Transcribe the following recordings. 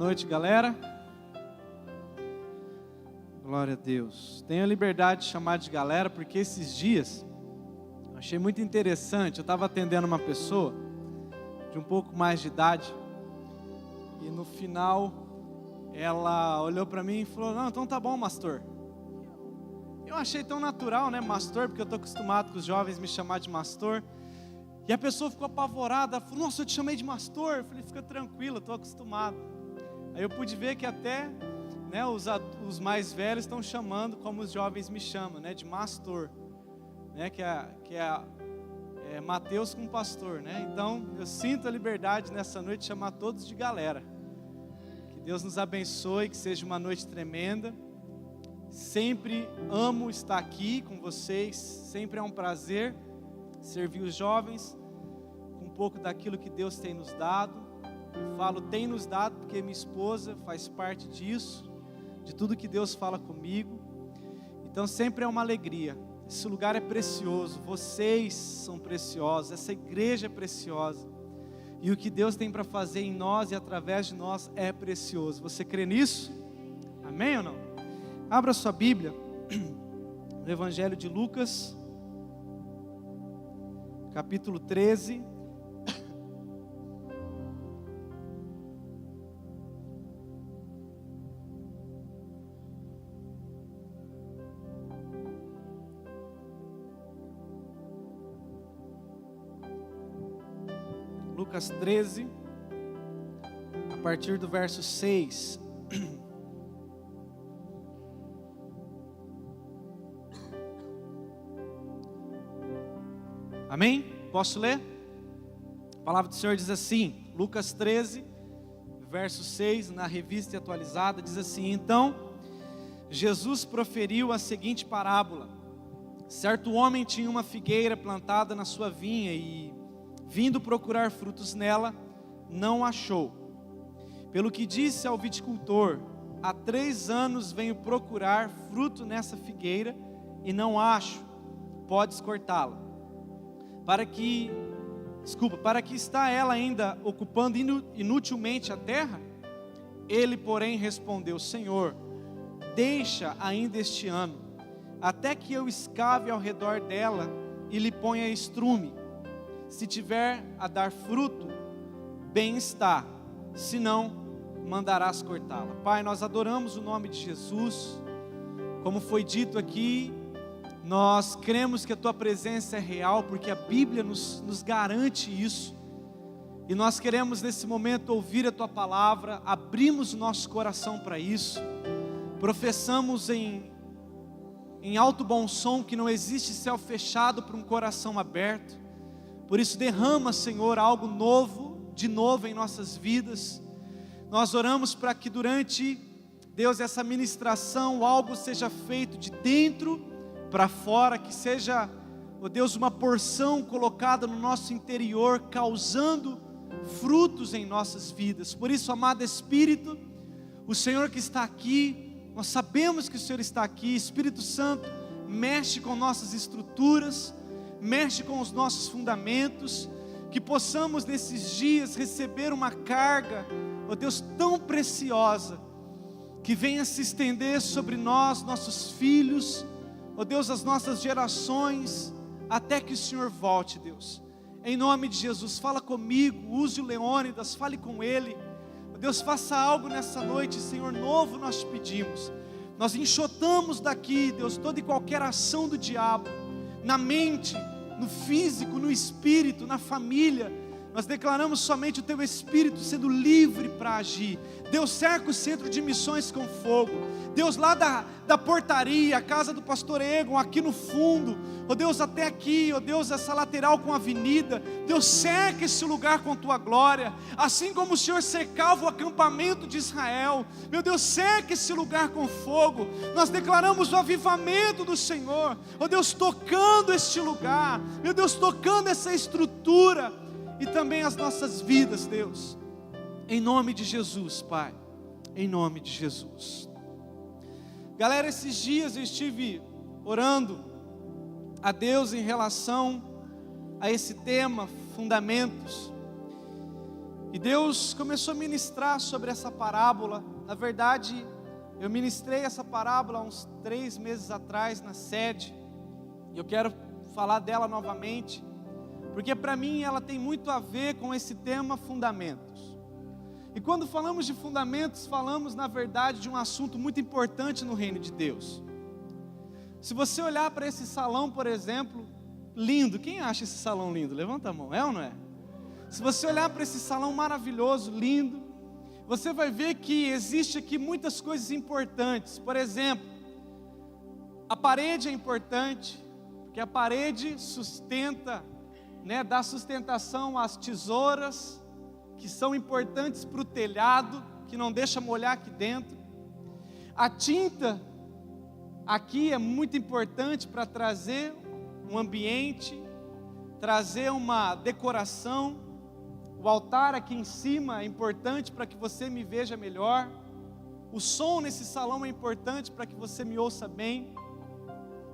noite, galera. Glória a Deus. Tenho a liberdade de chamar de galera, porque esses dias eu achei muito interessante. Eu estava atendendo uma pessoa de um pouco mais de idade e no final ela olhou para mim e falou: não, então tá bom, pastor. Eu achei tão natural, né, pastor, porque eu estou acostumado com os jovens me chamar de pastor. E a pessoa ficou apavorada, falou: nossa, eu te chamei de pastor. Eu falei: fica tranquilo, eu estou acostumado. Aí eu pude ver que até, né, os mais velhos estão chamando como os jovens me chamam, né, de pastor, né, que é Mateus com pastor, né? Então eu sinto a liberdade nessa noite de chamar todos de galera. Que Deus nos abençoe, que seja uma noite tremenda. Sempre amo estar aqui com vocês, sempre é um prazer servir os jovens com um pouco daquilo que Deus tem nos dado. Eu falo tem nos dado porque minha esposa faz parte disso, de tudo que Deus fala comigo. Então sempre é uma alegria. Esse lugar é precioso, vocês são preciosos, essa igreja é preciosa. E o que Deus tem para fazer em nós e através de nós é precioso. Você crê nisso? Amém ou não? Abra sua Bíblia no Evangelho de Lucas, capítulo 13. Lucas 13, a partir do verso 6. Amém? Posso ler? A palavra do Senhor diz assim, Lucas 13, verso 6, na revista atualizada, diz assim: então, Jesus proferiu a seguinte parábola. Certo homem tinha uma figueira plantada na sua vinha e, vindo procurar frutos nela, não achou. Pelo que disse ao viticultor: há 3 anos venho procurar fruto nessa figueira e não acho, podes cortá-la. Para que está ela ainda ocupando inutilmente a terra? Ele, porém, respondeu: Senhor, deixa ainda este ano, até que eu escave ao redor dela e lhe ponha estrume. Se tiver a dar fruto, bem está, se não, mandarás cortá-la. Pai, nós adoramos o nome de Jesus. Como foi dito aqui, nós cremos que a Tua presença é real, porque a Bíblia nos garante isso. E nós queremos nesse momento ouvir a Tua palavra, abrimos o nosso coração para isso. Professamos em alto bom som que não existe céu fechado para um coração aberto. Por isso derrama, Senhor, algo novo, de novo em nossas vidas. Nós oramos para que durante, Deus, essa ministração, algo seja feito de dentro para fora, que seja, ó Deus, uma porção colocada no nosso interior, causando frutos em nossas vidas. Por isso, amado Espírito, o Senhor que está aqui, nós sabemos que o Senhor está aqui. Espírito Santo, mexe com nossas estruturas, mexe com os nossos fundamentos, que possamos nesses dias receber uma carga, ó Deus, tão preciosa, que venha se estender sobre nós, nossos filhos, ó Deus, as nossas gerações, até que o Senhor volte, Deus. Em nome de Jesus, fala comigo, use o Leônidas, fale com ele. Ó Deus, faça algo nessa noite, Senhor, novo nós te pedimos. Nós enxotamos daqui, Deus, toda e qualquer ação do diabo, na mente, no físico, no espírito, na família. Nós declaramos somente o Teu Espírito sendo livre para agir. Deus, cerca o centro de missões com fogo. Deus, lá da portaria, a casa do pastor Egon, aqui no fundo, ó Deus, até aqui, ó Deus, essa lateral com a avenida, Deus, cerca esse lugar com Tua glória, assim como o Senhor cercava o acampamento de Israel. Meu Deus, cerca esse lugar com fogo. Nós declaramos o avivamento do Senhor, ó Deus, tocando este lugar, meu Deus, tocando essa estrutura, e também as nossas vidas, Deus, em nome de Jesus, Pai, em nome de Jesus. Galera, esses dias eu estive orando a Deus em relação a esse tema, fundamentos. E Deus começou a ministrar sobre essa parábola. Na verdade, eu ministrei essa parábola há uns 3 meses atrás na sede. E eu quero falar dela novamente, porque para mim ela tem muito a ver com esse tema fundamentos. E quando falamos de fundamentos, falamos na verdade de um assunto muito importante no reino de Deus. Se você olhar para esse salão, por exemplo, lindo, quem acha esse salão lindo? Levanta a mão, é ou não é? Se você olhar para esse salão maravilhoso, lindo, você vai ver que existe aqui muitas coisas importantes. Por exemplo, a parede é importante, porque a parede sustenta, dá sustentação às tesouras, que são importantes para o telhado, que não deixa molhar aqui dentro. A tinta aqui é muito importante para trazer um ambiente, trazer uma decoração. O altar aqui em cima é importante para que você me veja melhor. O som nesse salão é importante para que você me ouça bem.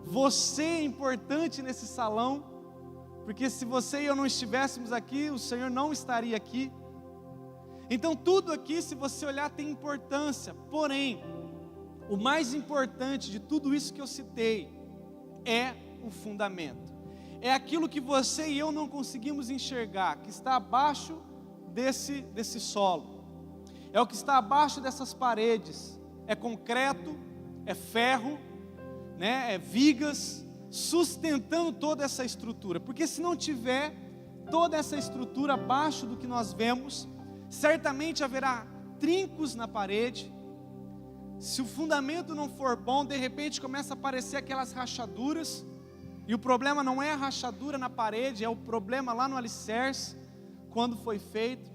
Você é importante nesse salão, porque se você e eu não estivéssemos aqui, o Senhor não estaria aqui. Então tudo aqui, se você olhar, tem importância. Porém, o mais importante de tudo isso que eu citei é o fundamento. É aquilo que você e eu não conseguimos enxergar, que está abaixo desse solo. É o que está abaixo dessas paredes. É concreto, é ferro, é vigas, sustentando toda essa estrutura. Porque se não tiver toda essa estrutura abaixo do que nós vemos, certamente haverá trincos na parede. Se o fundamento não for bom, de repente começa a aparecer aquelas rachaduras. E o problema não é a rachadura na parede, é o problema lá no alicerce, quando foi feito.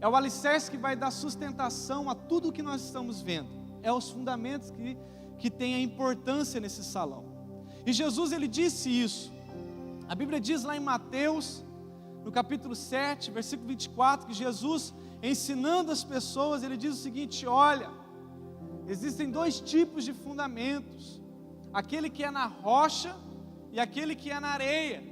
É o alicerce que vai dar sustentação a tudo o que nós estamos vendo. É os fundamentos que têm a importância nesse salão. E Jesus, ele disse isso. A Bíblia diz lá em Mateus, no capítulo 7, versículo 24, que Jesus, ensinando as pessoas, ele diz o seguinte: olha, existem 2 tipos de fundamentos. Aquele que é na rocha e aquele que é na areia.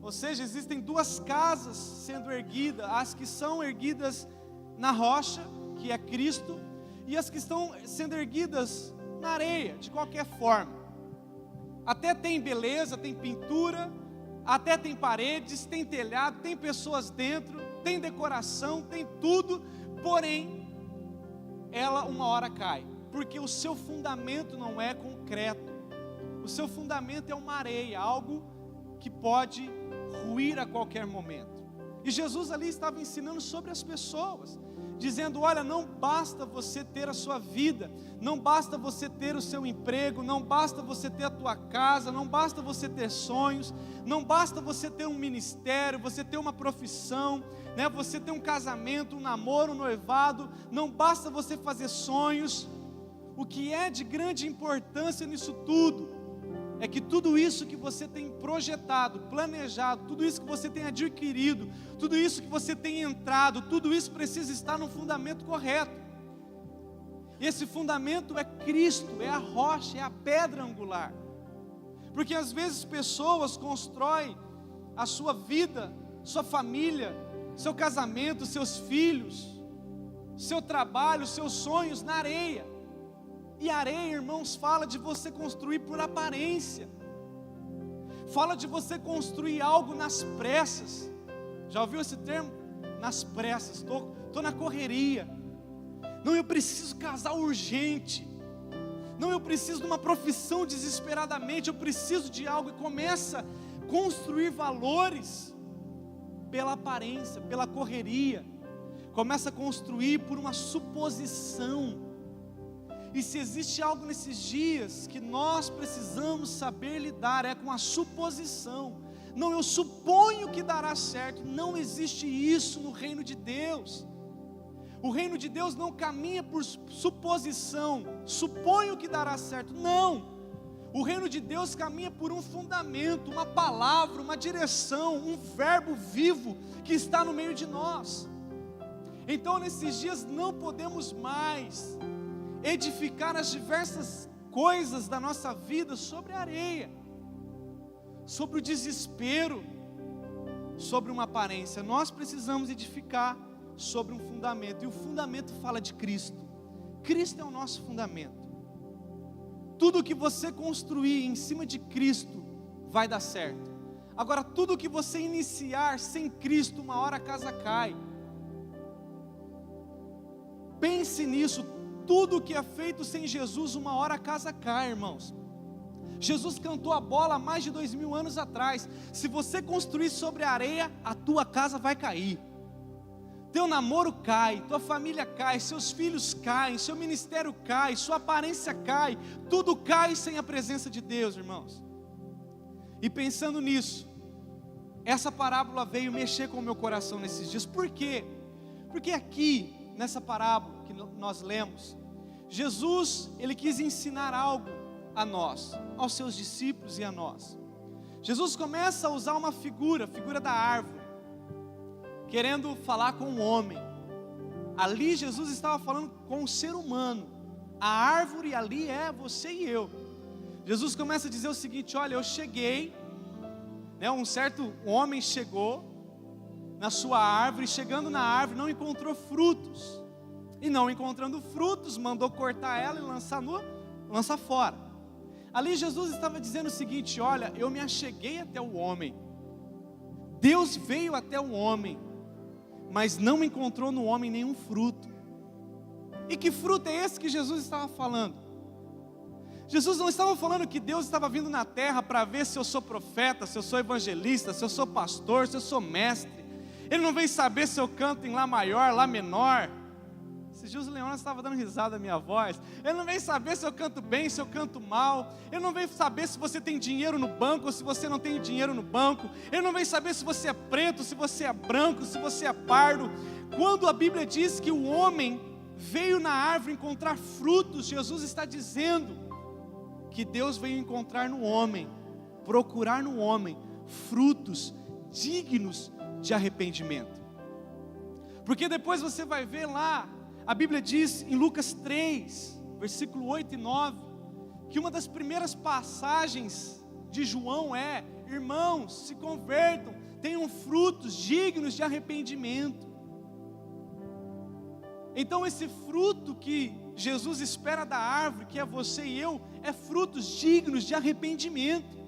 Ou seja, existem 2 casas sendo erguidas: as que são erguidas na rocha, que é Cristo, e as que estão sendo erguidas na areia, de qualquer forma. Até tem beleza, tem pintura, até tem paredes, tem telhado, tem pessoas dentro, tem decoração, tem tudo, porém, ela uma hora cai, porque o seu fundamento não é concreto. O seu fundamento é uma areia, algo que pode ruir a qualquer momento. E Jesus ali estava ensinando sobre as pessoas, dizendo: olha, não basta você ter a sua vida, não basta você ter o seu emprego, não basta você ter a tua casa, não basta você ter sonhos, não basta você ter um ministério, você ter uma profissão, você ter um casamento, um namoro, um noivado, não basta você fazer sonhos. O que é de grande importância nisso tudo é que tudo isso que você tem projetado, planejado, tudo isso que você tem adquirido, tudo isso que você tem entrado, tudo isso precisa estar no fundamento correto. E esse fundamento é Cristo, é a rocha, é a pedra angular. Porque às vezes pessoas constroem a sua vida, sua família, seu casamento, seus filhos, seu trabalho, seus sonhos na areia. E areia, irmãos, fala de você construir por aparência, fala de você construir algo nas pressas. Já ouviu esse termo? Nas pressas, estou na correria. Não, eu preciso casar urgente. Não, eu preciso de uma profissão desesperadamente. Eu preciso de algo. E começa a construir valores pela aparência, pela correria. Começa a construir por uma suposição. E se existe algo nesses dias que nós precisamos saber lidar, é com a suposição. Não, eu suponho que dará certo. Não existe isso no reino de Deus. O reino de Deus não caminha por suposição, suponho que dará certo. Não, o reino de Deus caminha por um fundamento, uma palavra, uma direção, um verbo vivo que está no meio de nós. Então nesses dias não podemos mais edificar as diversas coisas da nossa vida sobre a areia, sobre o desespero, sobre uma aparência. Nós precisamos edificar sobre um fundamento, e o fundamento fala de Cristo. Cristo é o nosso fundamento. Tudo que você construir em cima de Cristo vai dar certo. Agora, tudo que você iniciar sem Cristo, uma hora a casa cai. Pense nisso. Tudo que é feito sem Jesus, uma hora a casa cai, irmãos. Jesus cantou a bola há mais de 2000 anos atrás. Se você construir sobre a areia, a tua casa vai cair. Teu namoro cai, tua família cai, seus filhos caem, seu ministério cai, sua aparência cai. Tudo cai sem a presença de Deus, irmãos. E pensando nisso, essa parábola veio mexer com o meu coração nesses dias. Por quê? Porque aqui, nessa parábola que nós lemos, Jesus, Ele quis ensinar algo a nós, aos seus discípulos e a nós. Jesus começa a usar uma figura, a figura da árvore, querendo falar com o homem. Ali Jesus estava falando com o ser humano. A árvore ali é você e eu. Jesus começa a dizer o seguinte: olha, eu cheguei, né, um certo homem chegou na sua árvore, chegando na árvore não encontrou frutos, e não encontrando frutos, mandou cortar ela e lançar fora. Ali Jesus estava dizendo o seguinte: olha, eu me acheguei até o homem, Deus veio até o homem, mas não encontrou no homem nenhum fruto. E que fruto é esse que Jesus estava falando? Jesus não estava falando que Deus estava vindo na terra para ver se eu sou profeta, se eu sou evangelista, se eu sou pastor, se eu sou mestre. Ele não veio saber se eu canto em Lá maior, Lá menor. Esses dias o Leônidas estava dando risada da minha voz. Ele não veio saber se eu canto bem, se eu canto mal. Ele não veio saber se você tem dinheiro no banco ou se você não tem dinheiro no banco. Ele não veio saber se você é preto, se você é branco, se você é pardo. Quando a Bíblia diz que o homem veio na árvore encontrar frutos, Jesus está dizendo que Deus veio encontrar no homem, procurar no homem frutos dignos de arrependimento. Porque depois você vai ver lá, a Bíblia diz em Lucas 3, versículo 8 e 9, que uma das primeiras passagens de João é: irmãos, se convertam, tenham frutos dignos de arrependimento. Então esse fruto que Jesus espera da árvore, que é você e eu, é frutos dignos de arrependimento.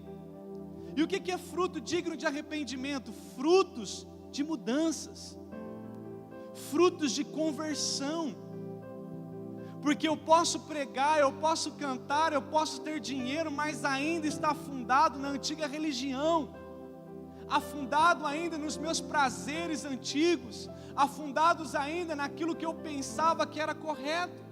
E o que é fruto digno de arrependimento? Frutos de mudanças, frutos de conversão. Porque eu posso pregar, eu posso cantar, eu posso ter dinheiro, mas ainda está afundado na antiga religião, afundado ainda nos meus prazeres antigos, afundados ainda naquilo que eu pensava que era correto.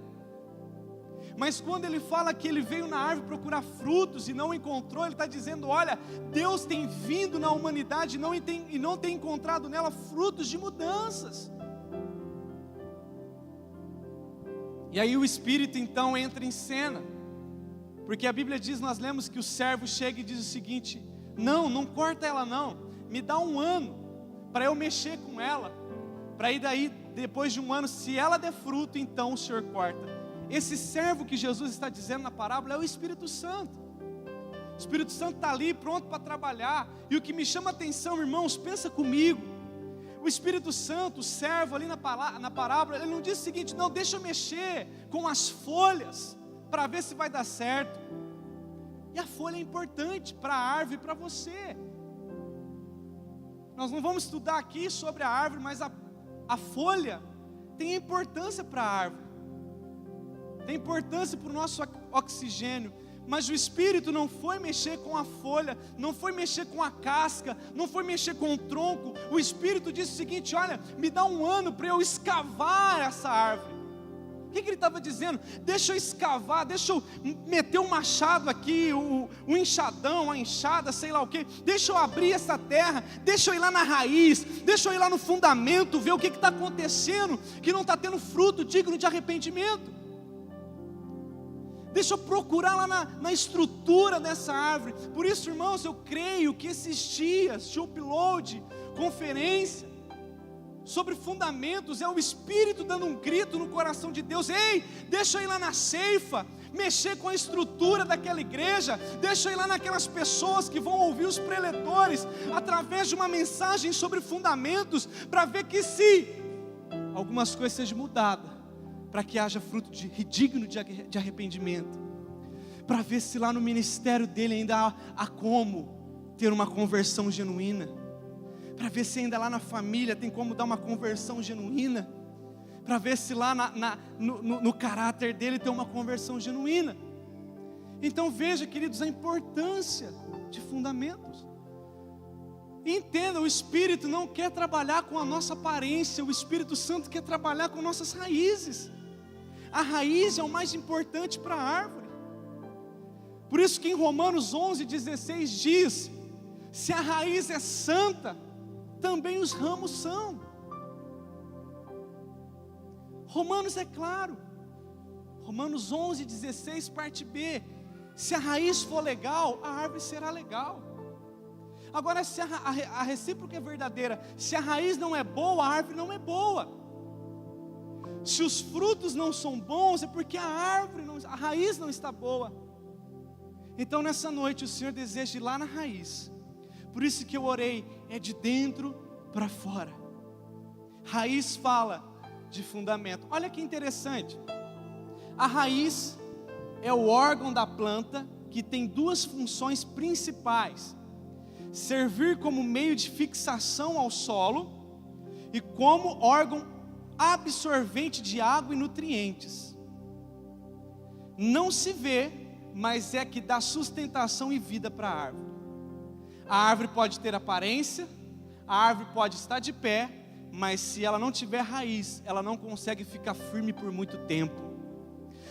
Mas quando ele fala que ele veio na árvore procurar frutos e não encontrou, ele está dizendo: olha, Deus tem vindo na humanidade e não tem encontrado nela frutos de mudanças. E aí o Espírito então entra em cena, porque a Bíblia diz, nós lemos que o servo chega e diz o seguinte: não corta ela não, me dá 1 ano para eu mexer com ela, para ir daí depois de 1 ano, se ela der fruto, então o Senhor corta. Esse servo que Jesus está dizendo na parábola é o Espírito Santo. O Espírito Santo está ali pronto para trabalhar. E o que me chama a atenção, irmãos, pensa comigo, o Espírito Santo, o servo ali na parábola, ele não diz o seguinte: não, deixa eu mexer com as folhas para ver se vai dar certo. E a folha é importante para a árvore e para você. Nós não vamos estudar aqui sobre a árvore, mas a folha tem importância para a árvore, tem importância para o nosso oxigênio. Mas o Espírito não foi mexer com a folha, não foi mexer com a casca, não foi mexer com o tronco. O Espírito disse o seguinte: olha, me dá 1 ano para eu escavar essa árvore. O que ele estava dizendo? Deixa eu escavar, deixa eu meter um machado aqui, o enxadão, a enxada, sei lá o que. Deixa eu abrir essa terra, deixa eu ir lá na raiz, deixa eu ir lá no fundamento, ver o que está acontecendo, que não está tendo fruto digno de arrependimento. Deixa eu procurar lá na estrutura dessa árvore. Por isso, irmãos, eu creio que esses dias de upload, conferência sobre fundamentos, é o Espírito dando um grito no coração de Deus: ei, deixa eu ir lá na ceifa, mexer com a estrutura daquela igreja, deixa eu ir lá naquelas pessoas que vão ouvir os preletores, através de uma mensagem sobre fundamentos, para ver que se algumas coisas sejam mudadas, para que haja fruto digno de arrependimento, para ver se lá no ministério dele ainda há como ter uma conversão genuína, para ver se ainda lá na família tem como dar uma conversão genuína, para ver se lá no caráter dele tem uma conversão genuína. Então veja, queridos, a importância de fundamentos. E entenda, o Espírito não quer trabalhar com a nossa aparência, o Espírito Santo quer trabalhar com nossas raízes. A raiz é o mais importante para a árvore. Por isso que em Romanos 11:16 diz: se a raiz é santa, também os ramos são. Romanos é claro. Romanos 11:16 parte B: se a raiz for legal, a árvore será legal. Agora, se a recíproca é verdadeira, se a raiz não é boa, a árvore não é boa. Se os frutos não são bons, é porque a raiz não está boa. Então nessa noite o Senhor deseja ir lá na raiz. Por isso que eu orei, é de dentro para fora. Raiz fala de fundamento. Olha que interessante. A raiz é o órgão da planta que tem duas funções principais: servir como meio de fixação ao solo e como órgão absorvente de água e nutrientes. Não se vê, mas é que dá sustentação e vida para a árvore. A árvore pode ter aparência, a árvore pode estar de pé, mas se ela não tiver raiz, ela não consegue ficar firme por muito tempo.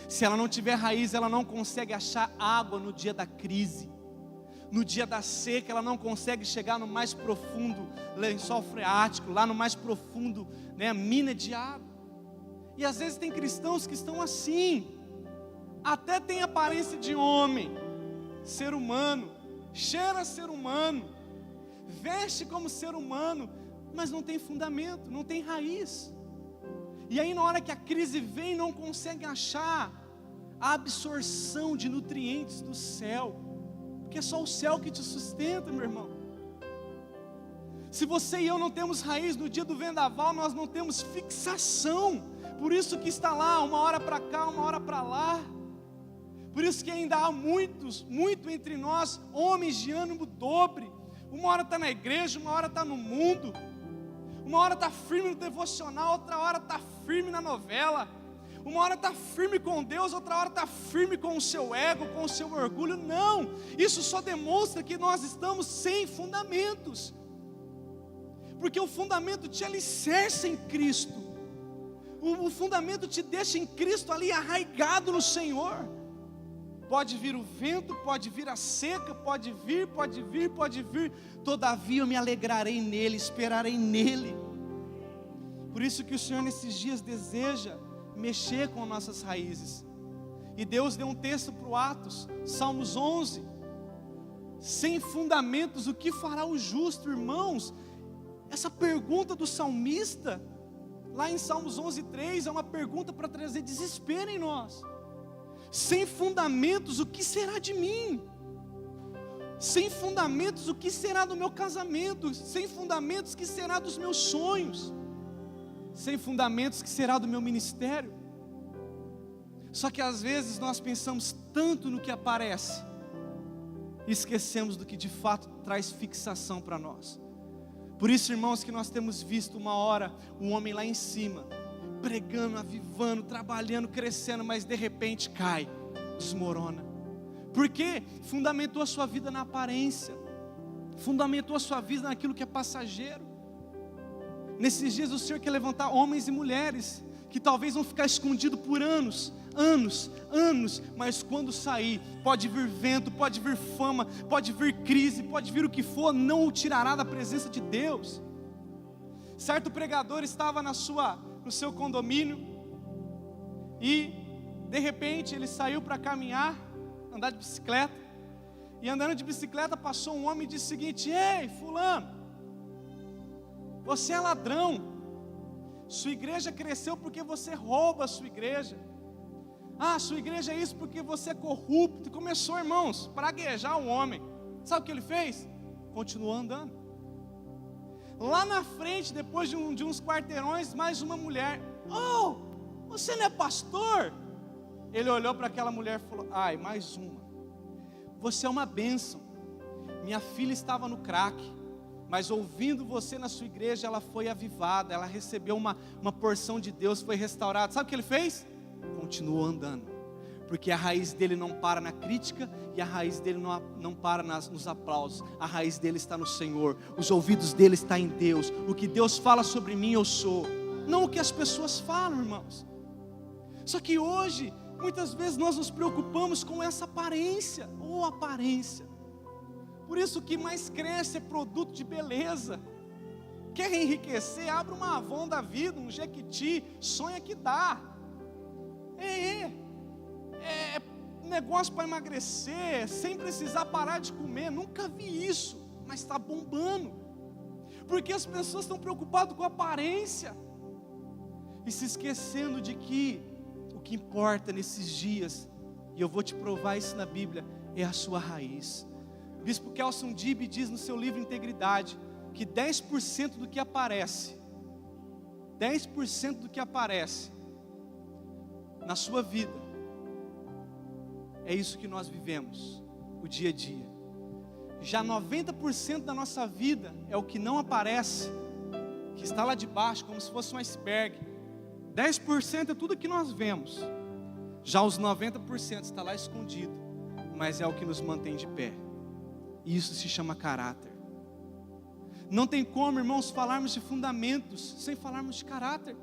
Se ela não tiver raiz, ela não consegue achar água no dia da crise. No dia da seca, ela não consegue chegar no mais profundo lençol freático, lá no mais profundo, mina de água. E às vezes tem cristãos que estão assim, até tem aparência de homem, ser humano, cheira ser humano, veste como ser humano, mas não tem fundamento, não tem raiz. E aí na hora que a crise vem, não consegue achar a absorção de nutrientes do céu, porque é só o céu que te sustenta, meu irmão. Se você e eu não temos raiz no dia do vendaval, nós não temos fixação. Por isso que está lá, uma hora para cá, uma hora para lá. Por isso que ainda há muito entre nós, homens de ânimo dobre. Uma hora está na igreja, uma hora está no mundo. Uma hora está firme no devocional, outra hora está firme na novela. Uma hora está firme com Deus, outra hora está firme com o seu ego, com o seu orgulho. Não, isso só demonstra que nós estamos sem fundamentos. Porque o fundamento te alicerça em Cristo. O fundamento te deixa em Cristo ali arraigado no Senhor. Pode vir o vento, pode vir a seca, pode vir. Todavia eu me alegrarei nele, esperarei nele. Por isso que o Senhor nesses dias deseja mexer com nossas raízes. E Deus deu um texto para o Atos, Salmos 11. Sem fundamentos, o que fará o justo, irmãos? Essa pergunta do salmista, lá em Salmos 11:3, é uma pergunta para trazer desespero em nós. Sem fundamentos, o que será de mim? Sem fundamentos, o que será do meu casamento? Sem fundamentos, o que será dos meus sonhos? Sem fundamentos, o que será do meu ministério? Só que às vezes nós pensamos tanto no que aparece e esquecemos do que de fato traz fixação para nós. Por isso, irmãos, que nós temos visto uma hora um homem lá em cima, pregando, avivando, trabalhando, crescendo, mas de repente cai, desmorona. Por quê? Fundamentou a sua vida na aparência, fundamentou a sua vida naquilo que é passageiro. Nesses dias o Senhor quer levantar homens e mulheres que talvez vão ficar escondidos por anos, mas quando sair, pode vir vento, pode vir fama, pode vir crise, pode vir o que for, não o tirará da presença de Deus. Certo pregador estava no seu condomínio e de repente ele saiu para caminhar, andar de bicicleta, e andando de bicicleta passou um homem e disse o seguinte: ei, fulano, você é ladrão, sua igreja cresceu porque você rouba a sua igreja. Sua igreja é isso porque você é corrupto. E começou, irmãos, a praguejar o homem. Sabe o que ele fez? Continuou andando. Lá na frente, depois de uns quarteirões, mais uma mulher. Oh, você não é pastor? Ele olhou para aquela mulher e falou: ai, mais uma. Você é uma bênção. Minha filha estava no crack, mas ouvindo você na sua igreja, ela foi avivada, ela recebeu uma porção de Deus, foi restaurada. Sabe o que ele fez? Continuou andando, porque a raiz dele não para na crítica, e a raiz dele não para nos aplausos. A raiz dele está no Senhor, os ouvidos dele estão em Deus. O que Deus fala sobre mim, eu sou, não o que as pessoas falam, irmãos. Só que hoje, muitas vezes nós nos preocupamos com essa aparência, ou aparência. Por isso que mais cresce é produto de beleza. Quer enriquecer? Abre uma Avon da vida, um Jequiti, sonha que dá. É negócio para emagrecer, sem precisar parar de comer. Nunca vi isso, mas está bombando. Porque as pessoas estão preocupadas com a aparência e se esquecendo de que o que importa nesses dias, e eu vou te provar isso na Bíblia, é a sua raiz. O bispo Kelson Dibbe diz no seu livro Integridade, que 10% do que aparece, 10% do que aparece na sua vida, é isso que nós vivemos, o dia a dia. Já 90% da nossa vida é o que não aparece, que está lá de baixo, como se fosse um iceberg. 10% é tudo que nós vemos. Já os 90% está lá escondido, mas é o que nos mantém de pé. E isso se chama caráter. Não tem como, irmãos, falarmos de fundamentos sem falarmos de caráter,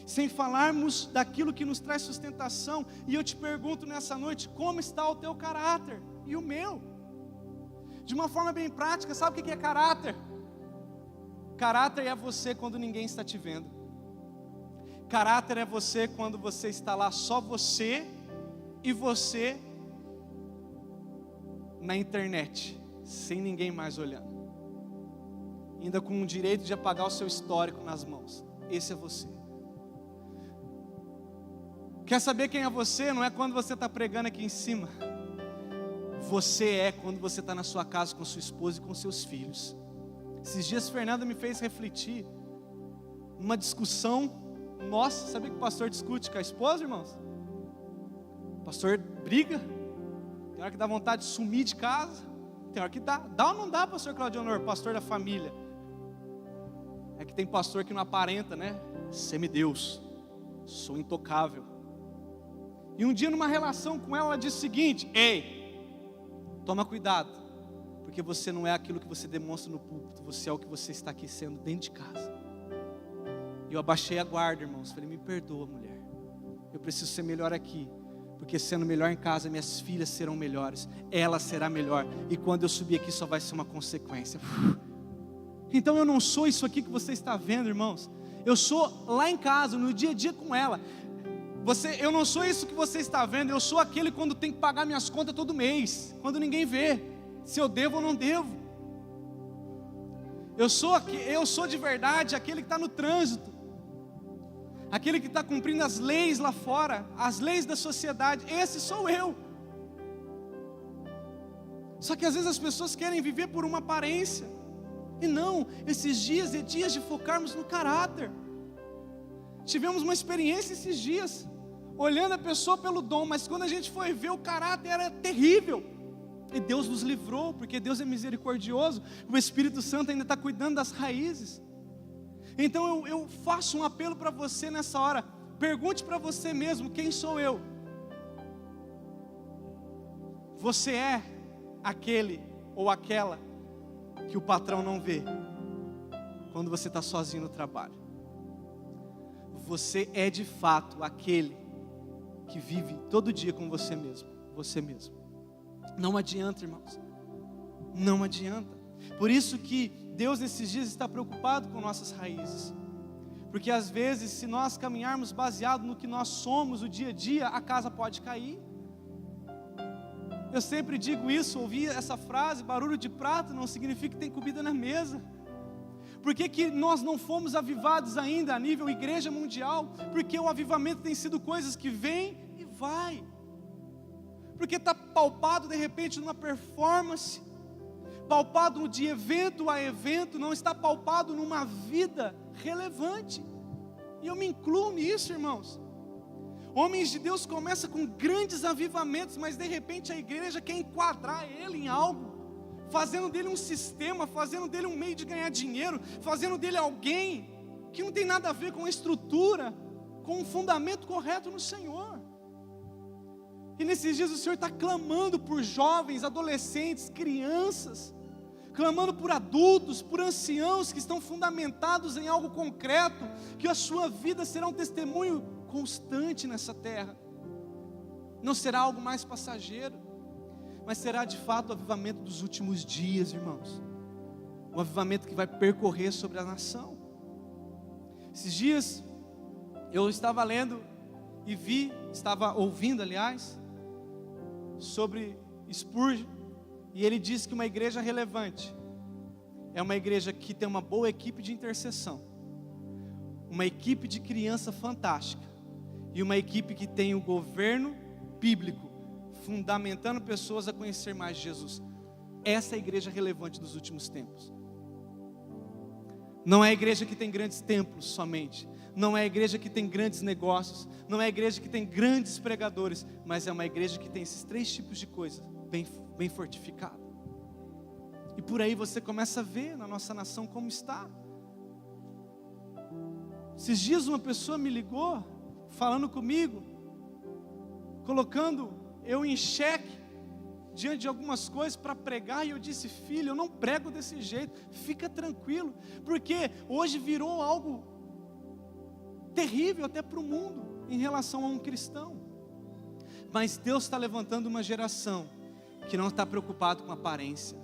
sem falarmos daquilo que nos traz sustentação. E eu te pergunto nessa noite, como está o teu caráter e o meu? De uma forma bem prática, sabe o que é caráter? Caráter é você quando ninguém está te vendo. Caráter é você quando você está lá, só você e você na internet, sem ninguém mais olhando, ainda com o direito de apagar o seu histórico nas mãos. Esse é você. Quer saber quem é você? Não é quando você está pregando aqui em cima. Você é quando você está na sua casa com sua esposa e com seus filhos. Esses dias Fernanda me fez refletir numa discussão. Nossa, sabia que o pastor discute com a esposa, irmãos? O pastor briga. Tem hora que dá vontade de sumir de casa. Tem hora que dá. Dá ou não dá, pastor Claudio Honor, pastor da família? É que tem pastor que não aparenta, né? Semideus, sou intocável. E um dia numa relação com ela disse o seguinte: ei, toma cuidado, porque você não é aquilo que você demonstra no púlpito, você é o que você está aqui sendo dentro de casa. E eu abaixei a guarda, irmãos, falei: me perdoa, mulher, eu preciso ser melhor aqui, porque sendo melhor em casa, minhas filhas serão melhores, ela será melhor, e quando eu subir aqui só vai ser uma consequência. Então eu não sou isso aqui que você está vendo, irmãos. Eu sou lá em casa, no dia a dia com ela. Eu não sou isso que você está vendo. Eu sou aquele quando tem que pagar minhas contas todo mês, quando ninguém vê se eu devo ou não devo. Eu sou de verdade aquele que está no trânsito, aquele que está cumprindo as leis lá fora, as leis da sociedade. Esse sou eu. Só que às vezes as pessoas querem viver por uma aparência. E não, esses dias é dias de focarmos no caráter. Tivemos uma experiência esses dias, olhando a pessoa pelo dom, mas quando a gente foi ver, o caráter era terrível. E Deus nos livrou, porque Deus é misericordioso. O Espírito Santo ainda está cuidando das raízes. Então eu faço um apelo para você nessa hora. Pergunte para você mesmo: quem sou eu? Você é aquele ou aquela que o patrão não vê quando você está sozinho no trabalho? Você é de fato aquele que vive todo dia com você mesmo, você mesmo. Não adianta, irmãos, não adianta. Por isso que Deus nesses dias está preocupado com nossas raízes, porque às vezes, se nós caminharmos baseado no que nós somos o dia a dia, a casa pode cair. Eu sempre digo isso, ouvi essa frase: barulho de prato não significa que tem comida na mesa. Por que nós não fomos avivados ainda a nível igreja mundial? Porque o avivamento tem sido coisas que vêm e vai. Porque está paupado de repente numa performance. paupado de evento a evento, não está paupado numa vida relevante. E eu me incluo nisso, irmãos. Homens de Deus começam com grandes avivamentos, mas de repente a igreja quer enquadrar ele em algo, fazendo dele um sistema, fazendo dele um meio de ganhar dinheiro, fazendo dele alguém que não tem nada a ver com a estrutura, com um fundamento correto no Senhor. E nesses dias o Senhor está clamando por jovens, adolescentes, crianças, clamando por adultos, por anciãos que estão fundamentados em algo concreto, que a sua vida será um testemunho constante nessa terra. Não será algo mais passageiro, mas será de fato o avivamento dos últimos dias, irmãos. Um avivamento que vai percorrer sobre a nação. Esses dias eu estava lendo e estava ouvindo, aliás, sobre Spurgeon, e ele disse que uma igreja relevante é uma igreja que tem uma boa equipe de intercessão, uma equipe de criança fantástica, e uma equipe que tem o governo bíblico, fundamentando pessoas a conhecer mais de Jesus. Essa é a igreja relevante dos últimos tempos. Não é a igreja que tem grandes templos somente, não é a igreja que tem grandes negócios, não é a igreja que tem grandes pregadores, mas é uma igreja que tem esses 3 tipos de coisas, bem fortificada. E por aí você começa a ver na nossa nação como está. Esses dias uma pessoa me ligou, falando comigo, colocando eu em xeque, diante de algumas coisas para pregar, e eu disse: filho, eu não prego desse jeito, fica tranquilo, porque hoje virou algo terrível até para o mundo, em relação a um cristão, mas Deus está levantando uma geração, que não está preocupado com aparência,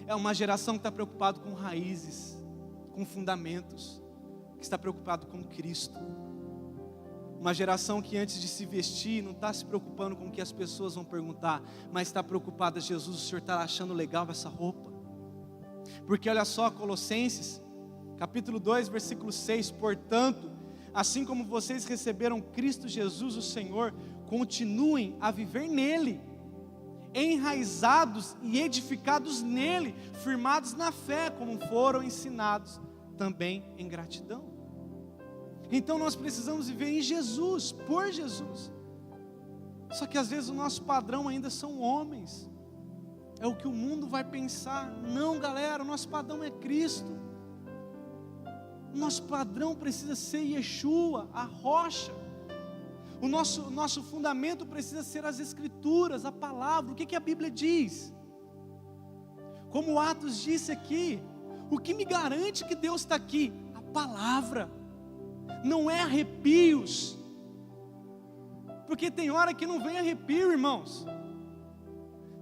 é uma geração que está preocupado com raízes, com fundamentos, que está preocupado com Cristo, uma geração que antes de se vestir, não está se preocupando com o que as pessoas vão perguntar, mas está preocupada: Jesus, o Senhor está achando legal essa roupa? Porque olha só, Colossenses, capítulo 2, versículo 6, portanto, assim como vocês receberam Cristo Jesus o Senhor, continuem a viver nele, enraizados e edificados nele, firmados na fé, como foram ensinados, também em gratidão. Então nós precisamos viver em Jesus, por Jesus. Só que às vezes o nosso padrão ainda são homens, é o que o mundo vai pensar. Não, galera, o nosso padrão é Cristo. O nosso padrão precisa ser Yeshua, a rocha. O nosso fundamento precisa ser as Escrituras, a palavra. O que a Bíblia diz? Como Atos disse aqui, o que me garante que Deus está aqui? A palavra. Não é arrepios, porque tem hora que não vem arrepio, irmãos,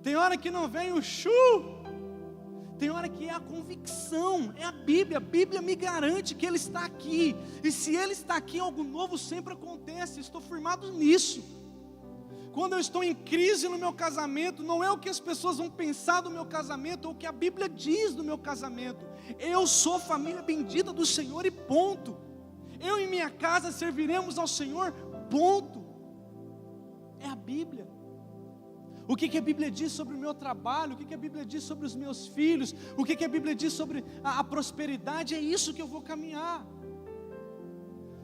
tem hora que não vem o tem hora que é a convicção, é a Bíblia me garante que Ele está aqui, e se Ele está aqui, algo novo sempre acontece, estou firmado nisso. Quando eu estou em crise no meu casamento, não é o que as pessoas vão pensar do meu casamento, ou o que a Bíblia diz do meu casamento, eu sou família bendita do Senhor e ponto. Eu e minha casa serviremos ao Senhor, ponto. É a Bíblia. O que a Bíblia diz sobre o meu trabalho, o que a Bíblia diz sobre os meus filhos, o que a Bíblia diz sobre a prosperidade, é isso que eu vou caminhar.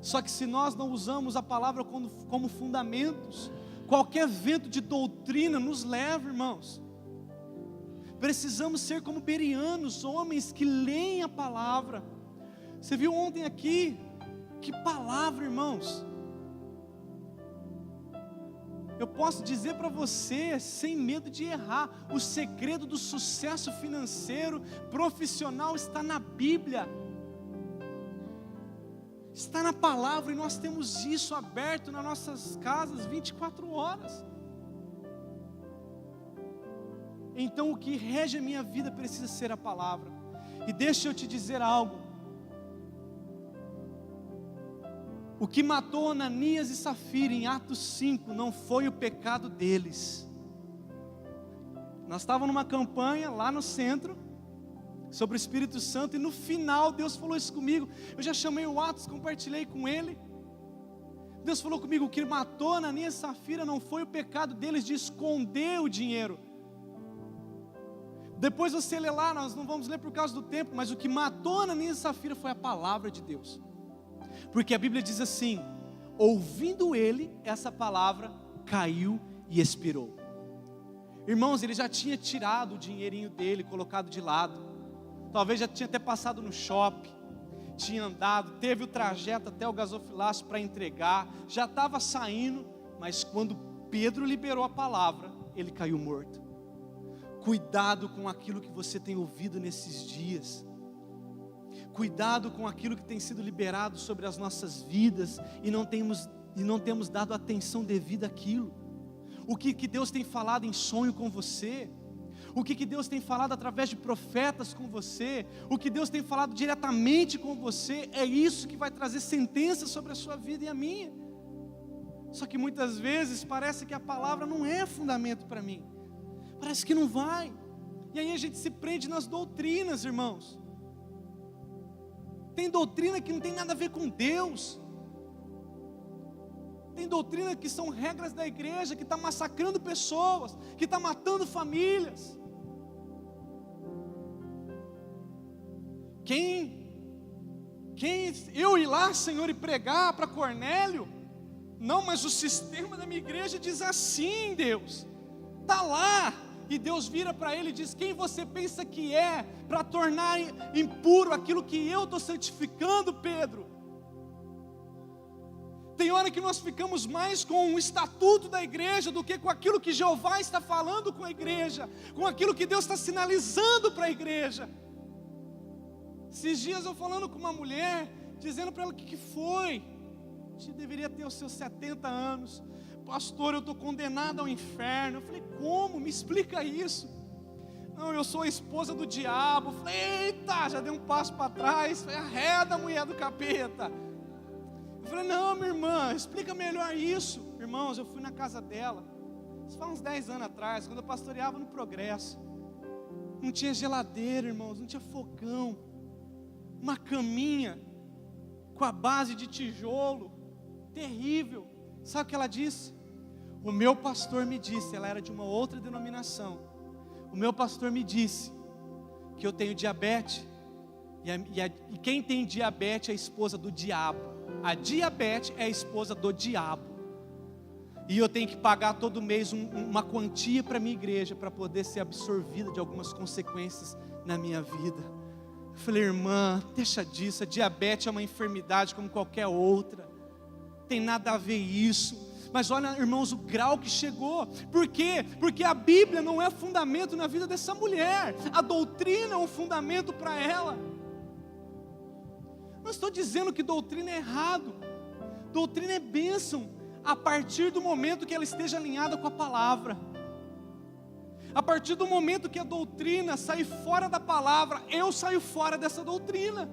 Só que se nós não usamos a palavra como fundamentos, qualquer vento de doutrina nos leva, irmãos. Precisamos ser como bereanos, homens que leem a palavra. Você viu ontem aqui, que palavra, irmãos. Eu posso dizer para você, sem medo de errar, o segredo do sucesso financeiro, profissional, está na Bíblia, está na palavra, e nós temos isso aberto nas nossas casas 24 horas. Então o que rege a minha vida precisa ser a palavra. E deixa eu te dizer algo. O que matou Ananias e Safira em Atos 5 não foi o pecado deles. Nós estávamos numa campanha lá no centro sobre o Espírito Santo, e no final Deus falou isso comigo. Eu já chamei o Atos, compartilhei com ele. Deus falou comigo: o que matou Ananias e Safira não foi o pecado deles de esconder o dinheiro. Depois você lê lá, nós não vamos ler por causa do tempo, mas o que matou Ananias e Safira foi a palavra de Deus. Porque a Bíblia diz assim: ouvindo ele, essa palavra caiu e expirou. Irmãos, ele já tinha tirado o dinheirinho dele, colocado de lado. Talvez já tinha até passado no shopping, tinha andado, teve o trajeto até o gasofilácio para entregar, já estava saindo, mas quando Pedro liberou a palavra, ele caiu morto. Cuidado com aquilo que você tem ouvido nesses dias. Cuidado com aquilo que tem sido liberado sobre as nossas vidas e não temos dado atenção devida àquilo. O que Deus tem falado em sonho com você, o que Deus tem falado através de profetas com você, o que Deus tem falado diretamente com você, é isso que vai trazer sentença sobre a sua vida e a minha. Só que muitas vezes parece que a palavra não é fundamento para mim, parece que não vai, e aí a gente se prende nas doutrinas, irmãos. Tem doutrina que não tem nada a ver com Deus. Tem doutrina que são regras da igreja, que está massacrando pessoas, que está matando famílias. Quem eu ir lá, Senhor, e pregar para Cornélio? Não, mas o sistema da minha igreja diz assim, Deus. Está lá. E Deus vira para ele e diz: quem você pensa que é para tornar impuro aquilo que eu estou santificando, Pedro? Tem hora que nós ficamos mais com o estatuto da igreja do que com aquilo que Jeová está falando com a igreja, com aquilo que Deus está sinalizando para a igreja. Esses dias eu falando com uma mulher, dizendo para ela: o que foi? Você deveria ter os seus 70 anos. Pastor, eu estou condenado ao inferno. Eu falei: como? Me explica isso. Não, eu sou a esposa do diabo. Eu falei: eita, já dei um passo para trás. Foi arreda a mulher do capeta. Eu falei: não, minha irmã, explica melhor isso. Irmãos, eu fui na casa dela, isso foi uns 10 anos atrás, quando eu pastoreava no Progresso. Não tinha geladeira, irmãos, não tinha fogão, uma caminha com a base de tijolo, terrível. Sabe o que ela disse? O meu pastor me disse, ela era de uma outra denominação. O meu pastor me disse que eu tenho diabetes, e quem tem diabetes é a esposa do diabo. A diabetes é a esposa do diabo. E eu tenho que pagar todo mês uma quantia para a minha igreja, para poder ser absorvida de algumas consequências na minha vida. Eu falei: irmã, deixa disso, a diabetes é uma enfermidade como qualquer outra. Tem nada a ver isso. Mas olha, irmãos, o grau que chegou. Por quê? Porque a Bíblia não é fundamento na vida dessa mulher. A doutrina é um fundamento para ela. Não estou dizendo que doutrina é errado. Doutrina é bênção, a partir do momento que ela esteja alinhada com a palavra. A partir do momento que a doutrina sair fora da palavra, eu saio fora dessa doutrina.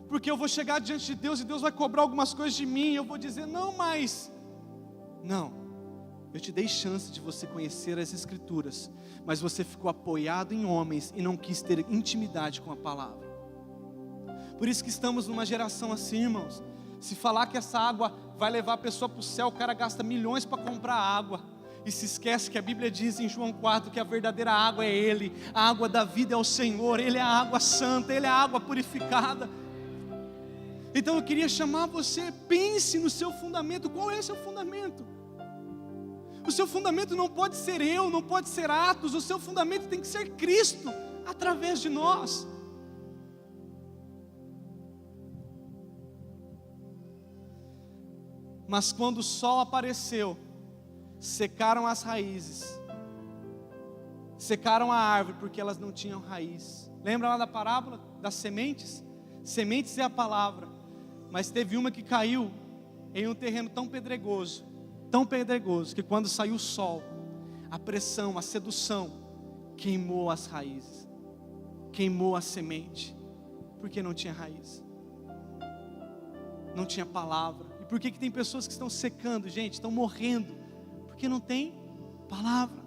Porque eu vou chegar diante de Deus e Deus vai cobrar algumas coisas de mim, e eu vou dizer: não, mas não, eu te dei chance de você conhecer as Escrituras, mas você ficou apoiado em homens e não quis ter intimidade com a palavra. Por isso que estamos numa geração assim, irmãos. Se falar que essa água vai levar a pessoa para o céu, o cara gasta milhões para comprar água, e se esquece que a Bíblia diz em João 4 que a verdadeira água é Ele, a água da vida é o Senhor, Ele é a água santa, Ele é a água purificada. Então eu queria chamar você: pense no seu fundamento. Qual é o seu fundamento? O seu fundamento não pode ser eu, não pode ser Atos. O seu fundamento tem que ser Cristo, através de nós. Mas quando o sol apareceu, secaram as raízes, secaram a árvore, porque elas não tinham raiz. Lembra lá da parábola das sementes? Sementes é a palavra. Mas teve uma que caiu em um terreno tão pedregoso, que quando saiu o sol, a pressão, a sedução, queimou as raízes, queimou a semente, porque não tinha raiz, não tinha palavra. E por que tem pessoas que estão secando, gente, estão morrendo? Porque não tem palavra.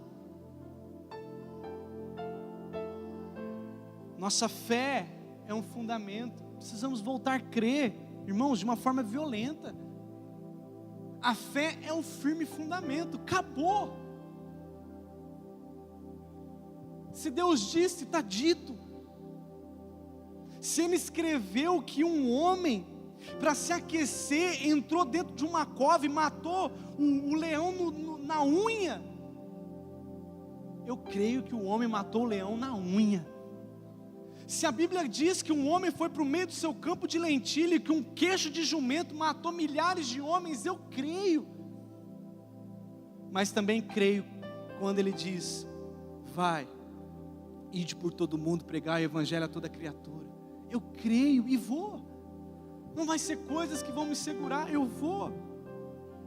Nossa fé é um fundamento, precisamos voltar a crer, irmãos, de uma forma violenta. A fé é um firme fundamento, acabou. Se Deus disse, está dito. Se Ele escreveu que um homem, para se aquecer, entrou dentro de uma cova e matou o leão na unha, eu creio que o homem matou o leão na unha. Se a Bíblia diz que um homem foi para o meio do seu campo de lentilha e que um queixo de jumento matou milhares de homens, eu creio. Mas também creio quando Ele diz: vai, ide por todo mundo, pregar o evangelho a toda criatura. Eu creio e vou. Não vai ser coisas que vão me segurar, eu vou.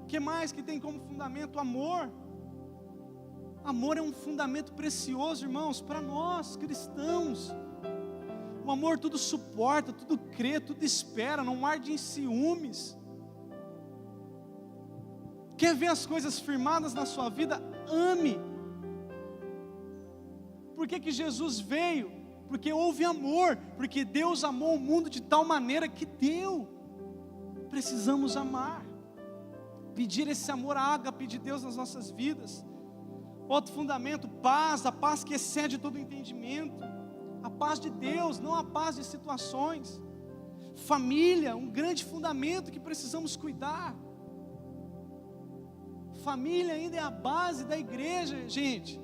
O que mais que tem como fundamento? Amor. Amor é um fundamento precioso, irmãos, para nós cristãos. O amor tudo suporta, tudo crê, tudo espera, não arde em ciúmes. Quer ver as coisas firmadas na sua vida? Ame. Por que Jesus veio? Porque houve amor, porque Deus amou o mundo de tal maneira que deu. Precisamos amar, pedir esse amor ágape de Deus nas nossas vidas. Outro fundamento, paz, a paz que excede todo entendimento. A paz de Deus, não a paz de situações. Família, um grande fundamento que precisamos cuidar. Família ainda é a base da igreja, gente.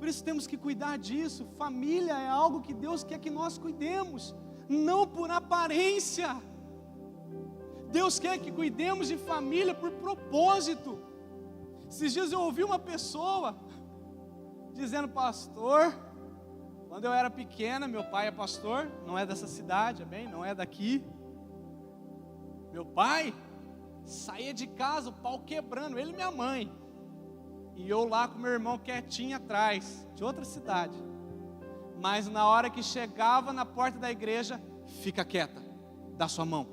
Por isso temos que cuidar disso. Família é algo que Deus quer que nós cuidemos, não por aparência. Deus quer que cuidemos de família por propósito. Esses dias eu ouvi uma pessoa dizendo: pastor, quando eu era pequena, meu pai é pastor, não é dessa cidade, amém? Não é daqui. Meu pai saía de casa, o pau quebrando, ele e minha mãe. E eu lá com meu irmão quietinho atrás, de outra cidade. Mas na hora que chegava na porta da igreja, fica quieta, dá sua mão.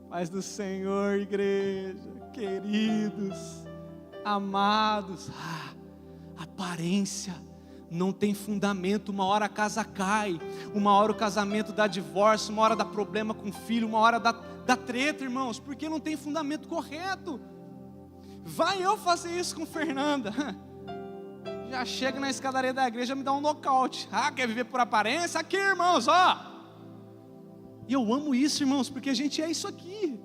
Paz do Senhor, igreja, queridos, amados. Aparência não tem fundamento. Uma hora a casa cai, uma hora o casamento dá divórcio, uma hora dá problema com o filho, uma hora dá treta, irmãos, porque não tem fundamento correto. Vai eu fazer isso com Fernanda, já chega na escadaria da igreja, me dá um nocaute. Quer viver por aparência? Aqui, irmãos, ó. E eu amo isso, irmãos, porque a gente é isso aqui.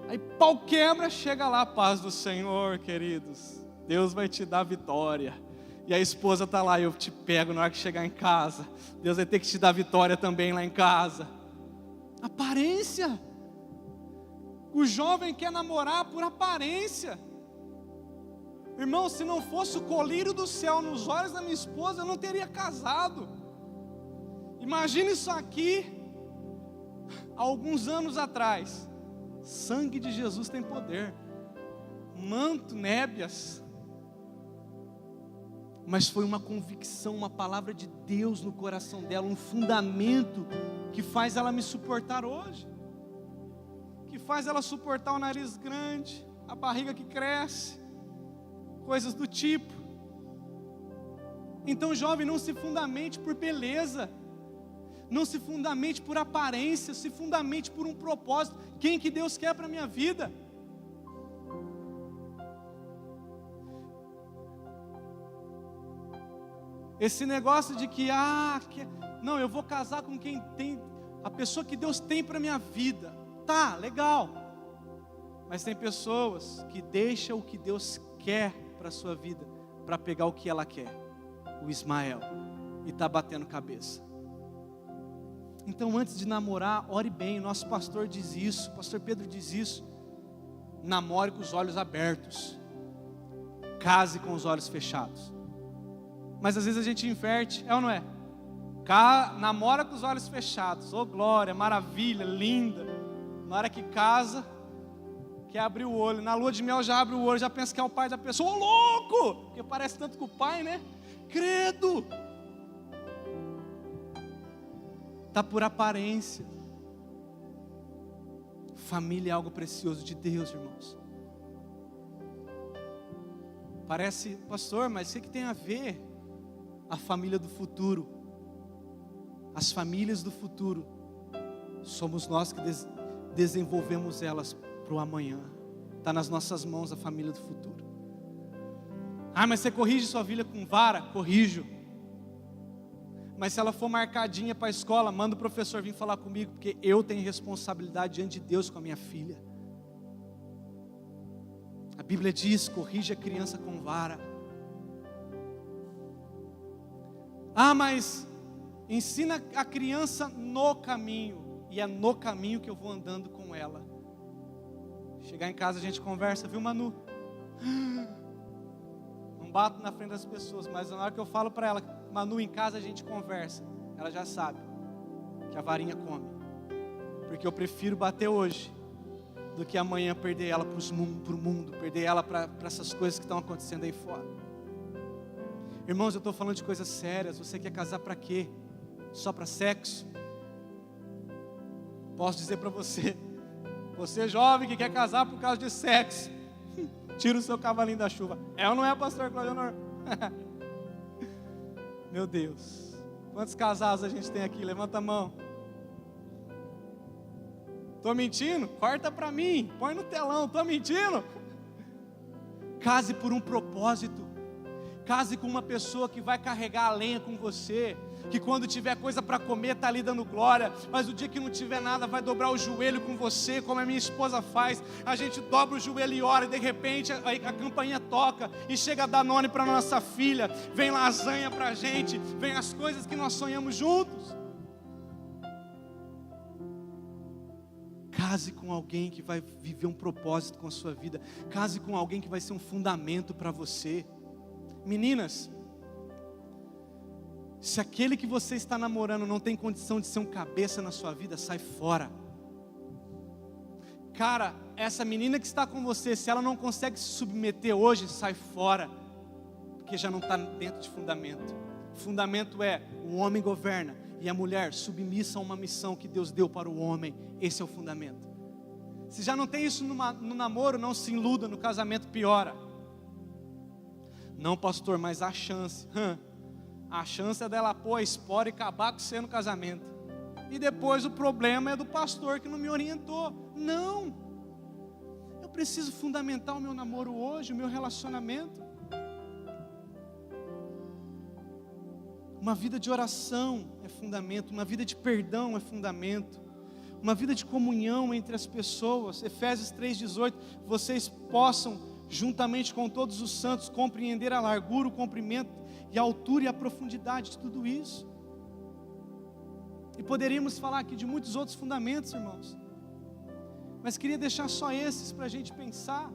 Aí pau quebra, chega lá, paz do Senhor, queridos, Deus vai te dar vitória. E a esposa está lá, eu te pego na hora que chegar em casa. Deus vai ter que te dar vitória também lá em casa. Aparência. O jovem quer namorar por aparência. Irmão, se não fosse o colírio do céu nos olhos da minha esposa, eu não teria casado. Imagine isso aqui, há alguns anos atrás. Sangue de Jesus tem poder. Manto, nébias. Mas foi uma convicção, uma palavra de Deus no coração dela, um fundamento que faz ela me suportar hoje, que faz ela suportar o nariz grande, a barriga que cresce, coisas do tipo. Então, jovem, não se fundamente por beleza, não se fundamente por aparência, se fundamente por um propósito. Quem que Deus quer para a minha vida? Esse negócio de que, não, eu vou casar com quem tem, a pessoa que Deus tem para a minha vida. Tá, legal. Mas tem pessoas que deixam o que Deus quer para a sua vida, para pegar o que ela quer. O Ismael. E está batendo cabeça. Então, antes de namorar, ore bem. O nosso pastor diz isso, o pastor Pedro diz isso. Namore com os olhos abertos. Case com os olhos fechados. Mas às vezes a gente inverte, é ou não é? Namora com os olhos fechados. Oh, glória, maravilha, linda. Na hora que casa, quer abrir o olho. Na lua de mel já abre o olho, já pensa que é o pai da pessoa. Ô, louco! Porque parece tanto com o pai, né? Credo! Está por aparência. Família é algo precioso de Deus, irmãos. Parece, pastor, mas o que tem a ver? A família do futuro, as famílias do futuro, somos nós que desenvolvemos elas para o amanhã. Está nas nossas mãos a família do futuro. Ah, mas você corrige sua filha com vara? Corrijo. Mas se ela for marcadinha para a escola, manda o professor vir falar comigo, porque eu tenho responsabilidade diante de Deus com a minha filha. A Bíblia diz: corrige a criança com vara. Ah, mas ensina a criança no caminho, e é no caminho que eu vou andando com ela. Chegar em casa a gente conversa, viu, Manu? Não bato na frente das pessoas, mas na hora que eu falo para ela, Manu, em casa a gente conversa, ela já sabe que a varinha come. Porque eu prefiro bater hoje do que amanhã perder ela para o mundo, perder ela para essas coisas que estão acontecendo aí fora. Irmãos, eu estou falando de coisas sérias. Você quer casar para quê? Só para sexo? Posso dizer para você, você jovem que quer casar por causa de sexo, tira o seu cavalinho da chuva. É ou não é, pastor Claudionor? Meu Deus, quantos casados a gente tem aqui? Levanta a mão. Estou mentindo? Corta para mim, põe no telão. Estou mentindo? Case por um propósito. Case com uma pessoa que vai carregar a lenha com você, que quando tiver coisa para comer está ali dando glória, mas o dia que não tiver nada vai dobrar o joelho com você, como a minha esposa faz. A gente dobra o joelho e ora, e de repente a campainha toca e chega a Danone para nossa filha, vem lasanha para a gente, vem as coisas que nós sonhamos juntos. Case com alguém que vai viver um propósito com a sua vida. Case com alguém que vai ser um fundamento para você. Meninas, se aquele que você está namorando não tem condição de ser um cabeça na sua vida, sai fora. Cara, essa menina que está com você, se ela não consegue se submeter hoje, sai fora, porque já não está dentro de fundamento. Fundamento é: o homem governa e a mulher submissa a uma missão que Deus deu para o homem. Esse é o fundamento. Se já não tem isso no namoro, não se iluda, no casamento piora. Não, pastor, mas a chance é dela pôr a espora e acabar com você no casamento. E depois o problema é do pastor que não me orientou. Não, eu preciso fundamentar o meu namoro hoje, o meu relacionamento. Uma vida de oração é fundamento, uma vida de perdão é fundamento, uma vida de comunhão entre as pessoas. Efésios 3,18, vocês possam, juntamente com todos os santos, compreender a largura, o comprimento e a altura e a profundidade de tudo isso. E poderíamos falar aqui de muitos outros fundamentos, irmãos, mas queria deixar só esses para a gente pensar.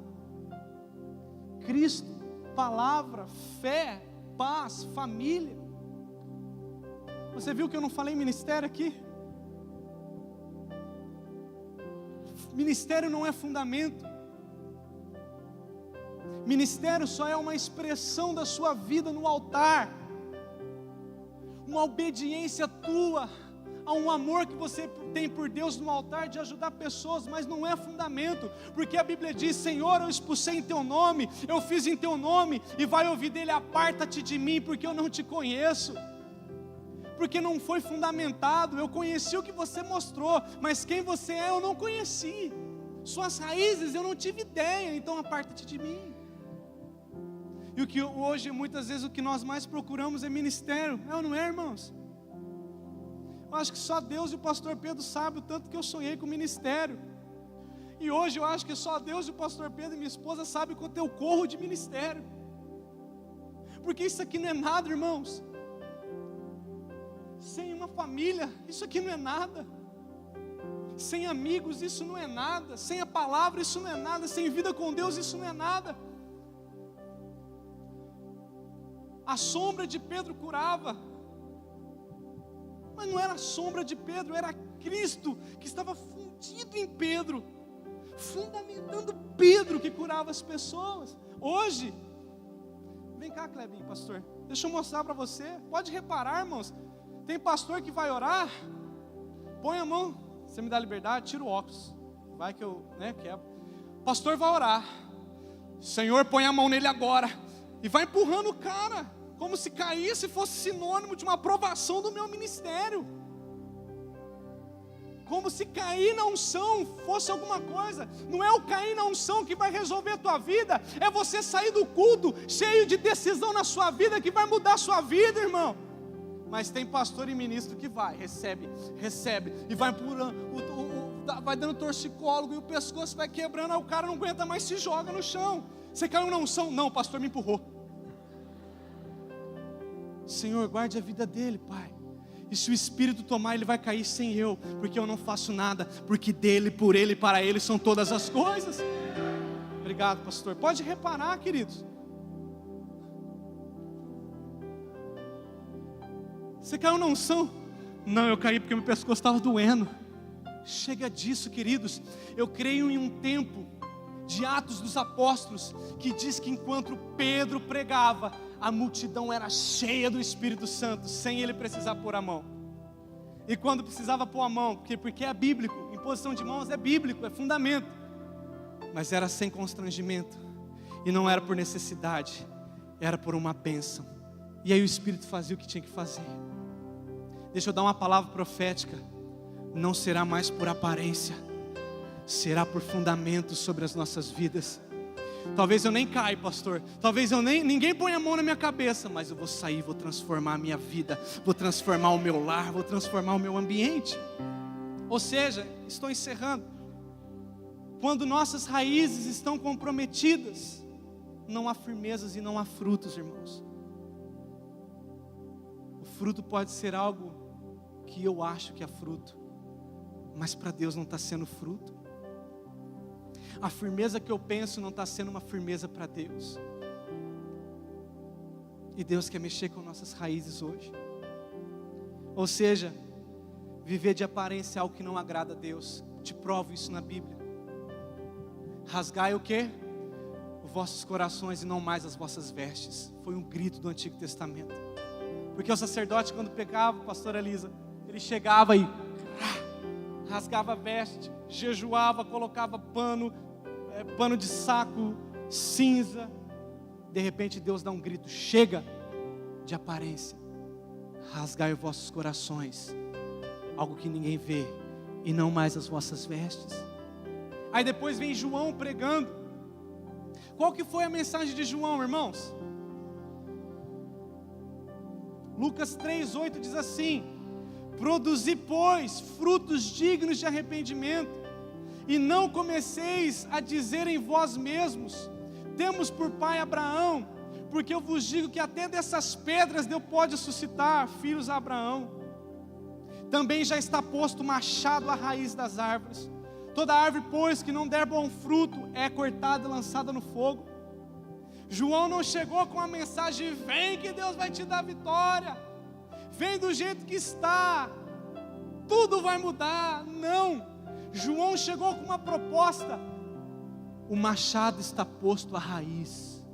Cristo, palavra, fé, paz, família. Você viu que eu não falei ministério aqui? Ministério não é fundamento. Ministério só é uma expressão da sua vida no altar, uma obediência tua a um amor que você tem por Deus no altar, de ajudar pessoas, mas não é fundamento, porque a Bíblia diz: Senhor, eu expulsei em teu nome, eu fiz em teu nome, e vai ouvir dele: aparta-te de mim, porque eu não te conheço. Porque não foi fundamentado. Eu conheci o que você mostrou, mas quem você é eu não conheci, suas raízes eu não tive ideia, então aparta-te de mim. E o que hoje, muitas vezes, o que nós mais procuramos é ministério. É ou não é, irmãos? Eu acho que só Deus e o pastor Pedro sabem o tanto que eu sonhei com o ministério. E hoje eu acho que só Deus e o pastor Pedro e minha esposa sabem quanto eu corro de ministério. Porque isso aqui não é nada, irmãos. Sem uma família, isso aqui não é nada. Sem amigos, isso não é nada. Sem a palavra, isso não é nada. Sem vida com Deus, isso não é nada. A sombra de Pedro curava, mas não era a sombra de Pedro, era Cristo que estava fundido em Pedro, fundamentando Pedro, que curava as pessoas. Hoje, vem cá, Clebinho, pastor, deixa eu mostrar para você. Pode reparar, irmãos, tem pastor que vai orar, põe a mão, você me dá liberdade, tira o óculos, vai que eu, quebro. Pastor vai orar, Senhor, põe a mão nele agora, e vai empurrando o cara, como se caísse fosse sinônimo de uma aprovação do meu ministério. como se cair na unção fosse alguma coisa. Não é o cair na unção que vai resolver a tua vida, é você sair do culto cheio de decisão na sua vida, que vai mudar a sua vida, irmão. Mas tem pastor e ministro que recebe, e vai vai dando torcicólogo, e o pescoço vai quebrando, aí o cara não aguenta mais, se joga no chão. Você caiu na unção? Não, o pastor me empurrou. Senhor, guarde a vida dele, Pai. E se o Espírito tomar, ele vai cair sem eu, porque eu não faço nada, porque dele, por ele e para ele são todas as coisas. Obrigado, pastor. Pode reparar, queridos. Você caiu na unção? Não, eu caí porque meu pescoço estava doendo. Chega disso, queridos. Eu creio em um tempo de Atos dos Apóstolos, que diz que enquanto Pedro pregava, a multidão era cheia do Espírito Santo, sem ele precisar pôr a mão. E quando precisava pôr a mão, porque é bíblico, imposição de mãos é bíblico, é fundamento, mas era sem constrangimento, e não era por necessidade, era por uma bênção. E aí o Espírito fazia o que tinha que fazer. Deixa eu dar uma palavra profética. Não será mais por aparência, será por fundamento sobre as nossas vidas. Talvez eu nem caia, pastor, talvez ninguém ponha a mão na minha cabeça, mas eu vou sair, vou transformar a minha vida, vou transformar o meu lar, vou transformar o meu ambiente. Ou seja, estou encerrando. Quando nossas raízes estão comprometidas, não há firmezas e não há frutos, irmãos. O fruto pode ser algo que eu acho que é fruto, mas para Deus não está sendo fruto. A firmeza que eu penso não está sendo uma firmeza para Deus. E Deus quer mexer com nossas raízes hoje. Ou seja, viver de aparência é algo que não agrada a Deus. Te provo isso na Bíblia. Rasgai o quê? Os vossos corações e não mais as vossas vestes. Foi um grito do Antigo Testamento. Porque o sacerdote, quando pecava, pastora Elisa, ele chegava e rasgava a veste, jejuava, colocava pano de saco, cinza. De repente Deus dá um grito: chega de aparência, rasgai os vossos corações, algo que ninguém vê, e não mais as vossas vestes. Aí depois vem João pregando. Qual que foi a mensagem de João, irmãos? Lucas 3:8 diz assim: produzi, pois, frutos dignos de arrependimento, e não comeceis a dizer em vós mesmos: temos por pai Abraão, porque eu vos digo que até dessas pedras Deus pode suscitar filhos a Abraão. Também já está posto machado à raiz das árvores. Toda árvore, pois, que não der bom fruto, é cortada e lançada no fogo. João não chegou com a mensagem: vem que Deus vai te dar vitória, vem do jeito que está, tudo vai mudar. Não, João chegou com uma proposta: o machado está posto à raiz.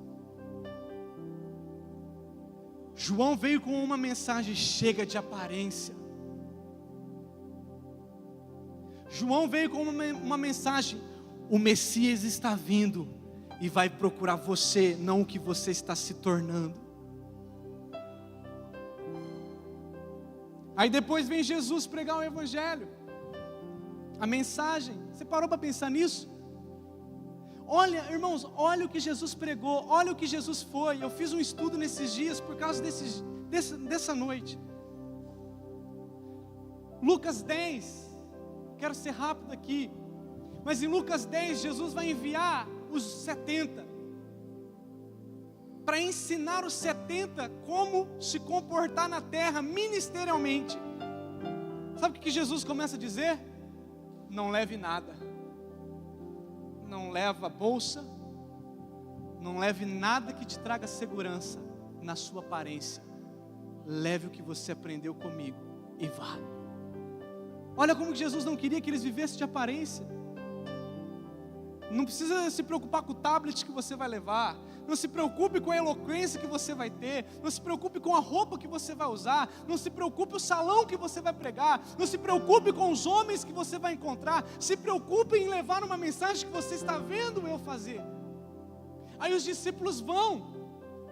João veio com uma mensagem: chega de aparência. João veio com uma mensagem: o Messias está vindo e vai procurar você, não o que você está se tornando. Aí depois vem Jesus pregar o Evangelho, a mensagem. Você parou para pensar nisso? Olha, irmãos, olha o que Jesus pregou, olha o que Jesus foi. Eu fiz um estudo nesses dias por causa dessa noite. Lucas 10, quero ser rápido aqui, mas em Lucas 10, Jesus vai enviar os 70 para ensinar os 70 como se comportar na terra ministerialmente. Sabe o que Jesus começa a dizer? Não leve nada, não leva bolsa, não leve nada que te traga segurança na sua aparência. Leve o que você aprendeu comigo e vá. Olha como Jesus não queria que eles vivessem de aparência. Não precisa se preocupar com o tablet que você vai levar, não se preocupe com a eloquência que você vai ter, não se preocupe com a roupa que você vai usar, não se preocupe com o salão que você vai pregar, não se preocupe com os homens que você vai encontrar, se preocupe em levar uma mensagem que você está vendo eu fazer. Aí os discípulos vão,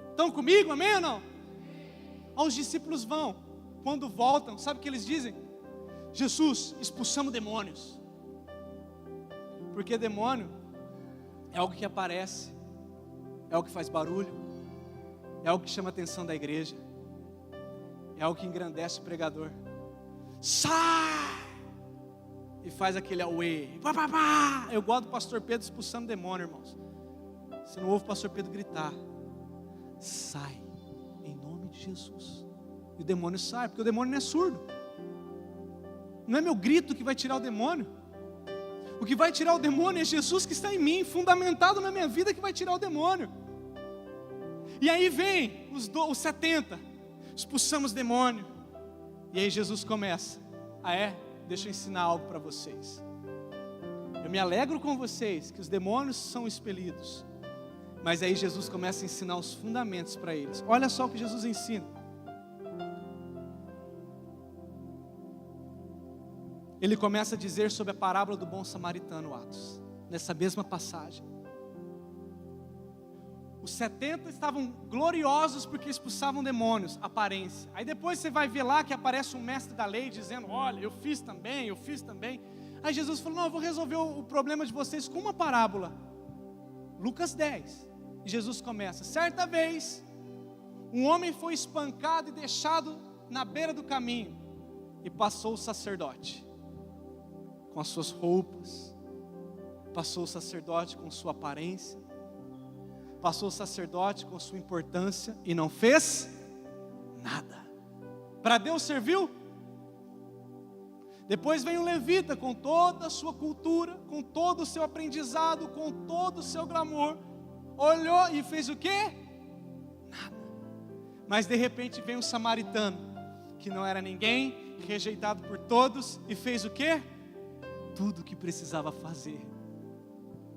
estão comigo, amém ou não? Aí os discípulos vão, quando voltam, sabe o que eles dizem? Jesus, expulsamos demônios. Porque demônio é algo que aparece, é algo que faz barulho, é algo que chama a atenção da igreja, é algo que engrandece o pregador. Sai! E faz aquele auê. Eu gosto do pastor Pedro expulsando demônio, irmãos. Você não ouve o pastor Pedro gritar: sai, em nome de Jesus. E o demônio sai, porque o demônio não é surdo. Não é meu grito que vai tirar o demônio. O que vai tirar o demônio é Jesus que está em mim, fundamentado na minha vida, que vai tirar o demônio. E aí vem os 70, expulsamos demônio. E aí Jesus começa: ah é? Deixa eu ensinar algo para vocês. Eu me alegro com vocês que os demônios são expelidos. Mas aí Jesus começa a ensinar os fundamentos para eles. Olha só o que Jesus ensina. Ele começa a dizer sobre a parábola do bom samaritano, Atos, nessa mesma passagem. Os 70 estavam gloriosos porque expulsavam demônios, aparência. Aí depois você vai ver lá que aparece um mestre da lei dizendo: olha, eu fiz também. Aí Jesus falou: não, eu vou resolver o problema de vocês com uma parábola. Lucas 10. E Jesus começa: certa vez, um homem foi espancado e deixado na beira do caminho. E passou o sacerdote com as suas roupas, passou o sacerdote com sua aparência, passou o sacerdote com sua importância e não fez nada. Para Deus serviu? Depois vem o levita com toda a sua cultura, com todo o seu aprendizado, com todo o seu glamour. Olhou e fez o quê? Nada. Mas de repente vem o samaritano, que não era ninguém, rejeitado por todos, e fez o quê? Tudo o que precisava fazer.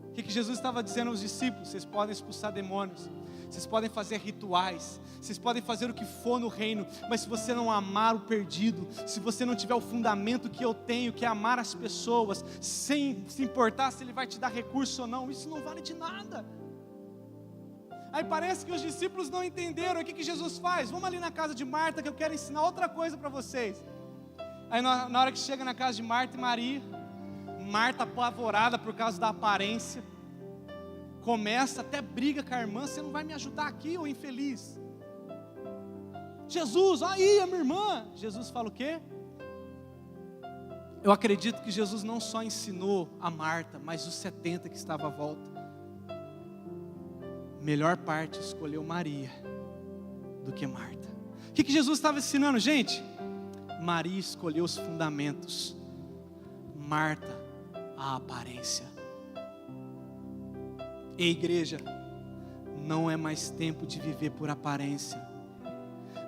O que Jesus estava dizendo aos discípulos? Vocês podem expulsar demônios, vocês podem fazer rituais, vocês podem fazer o que for no reino, mas se você não amar o perdido, se você não tiver o fundamento que eu tenho, que é amar as pessoas, sem se importar se ele vai te dar recurso ou não, isso não vale de nada. Aí parece que os discípulos não entenderam. O que Jesus faz? Vamos ali na casa de Marta, que eu quero ensinar outra coisa para vocês. Aí na hora que chega na casa de Marta e Maria, Marta apavorada por causa da aparência, começa, até briga com a irmã: você não vai me ajudar aqui, ô infeliz? Jesus, aí a minha irmã. Jesus fala o quê? Eu acredito que Jesus não só ensinou a Marta, mas os 70 que estavam à volta. Melhor parte escolheu Maria do que Marta. O que Jesus estava ensinando, gente? Maria escolheu os fundamentos, Marta a aparência. E igreja, não é mais tempo de viver por aparência,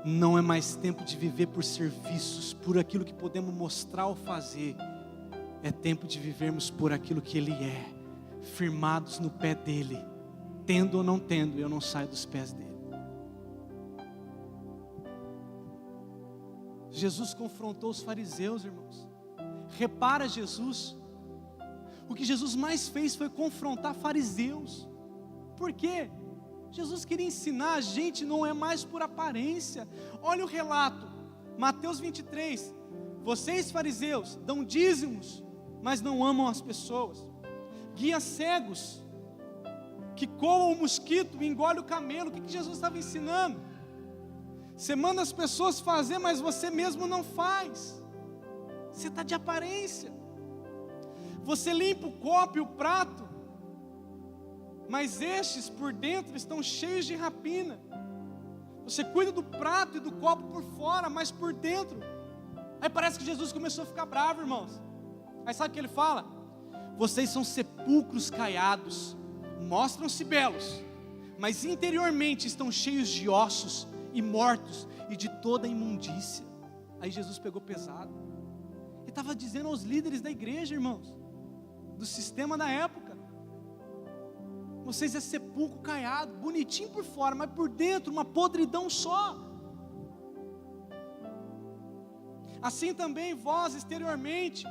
não é mais tempo de viver por serviços, por aquilo que podemos mostrar ou fazer. É tempo de vivermos por aquilo que Ele é, firmados no pé dEle. Tendo ou não tendo, eu não saio dos pés dEle. Jesus confrontou os fariseus, irmãos. Repara Jesus, o que Jesus mais fez foi confrontar fariseus. Por quê? Jesus queria ensinar a gente, não é mais por aparência. Olha o relato, Mateus 23. Vocês fariseus dão dízimos, mas não amam as pessoas. Guias cegos, que coam o mosquito e engole o camelo. O que Jesus estava ensinando? Você manda as pessoas fazer, mas você mesmo não faz. Você está de aparência. Você limpa o copo e o prato, mas estes por dentro estão cheios de rapina. Você cuida do prato e do copo por fora, mas por dentro. Aí parece que Jesus começou a ficar bravo, irmãos. Aí sabe o que ele fala? Vocês são sepulcros caiados, mostram-se belos, mas interiormente estão cheios de ossos e mortos e de toda a imundícia. Aí Jesus pegou pesado. Ele estava dizendo aos líderes da igreja, irmãos, do sistema da época: vocês é sepulcro caiado, bonitinho por fora, mas por dentro uma podridão só. Assim também vós exteriormente,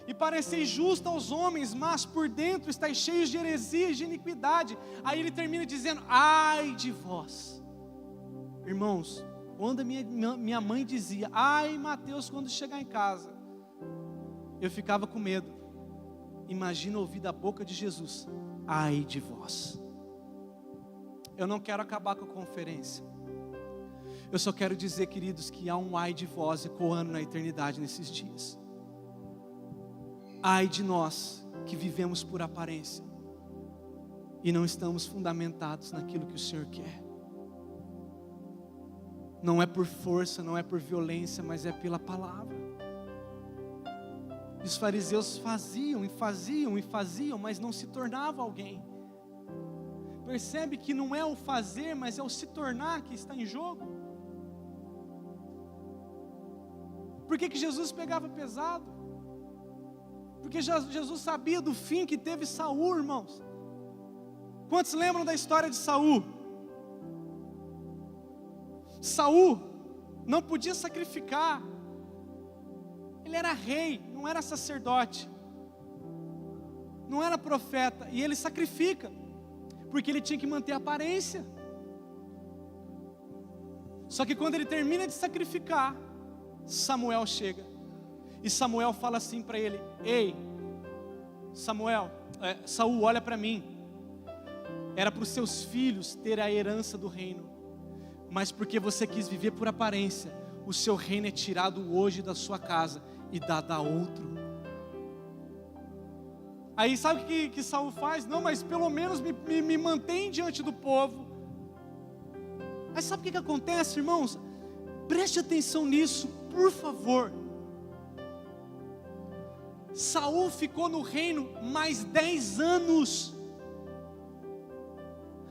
e pareceis justo aos homens, mas por dentro estáis cheios de heresia e de iniquidade. Aí ele termina dizendo: ai de vós. Irmãos, quando minha mãe dizia: ai Mateus, quando chegar em casa, eu ficava com medo. Imagina ouvir da boca de Jesus: ai de vós. Eu não quero acabar com a conferência. Eu só quero dizer, queridos, que há um ai de vós ecoando na eternidade nesses dias. Ai de nós que vivemos por aparência e não estamos fundamentados naquilo que o Senhor quer. Não é por força, não é por violência, mas é pela palavra. Os fariseus faziam, mas não se tornavam alguém. Percebe que não é o fazer, mas é o se tornar que está em jogo. Por que Jesus pegava pesado? Porque Jesus sabia do fim que teve Saul, irmãos. Quantos lembram da história de Saul? Saul não podia sacrificar. Ele era rei, não era sacerdote, não era profeta, e ele sacrifica, porque ele tinha que manter a aparência. Só que quando ele termina de sacrificar, Samuel chega, e Samuel fala assim para ele: ei, Saul, olha para mim. Era para os seus filhos ter a herança do reino, mas porque você quis viver por aparência, o seu reino é tirado hoje da sua casa e dado a outro. Aí sabe o que Saul faz? Não, mas pelo menos me mantém diante do povo. Aí sabe o que acontece, irmãos? Preste atenção nisso, por favor. Saul ficou no reino mais 10 anos.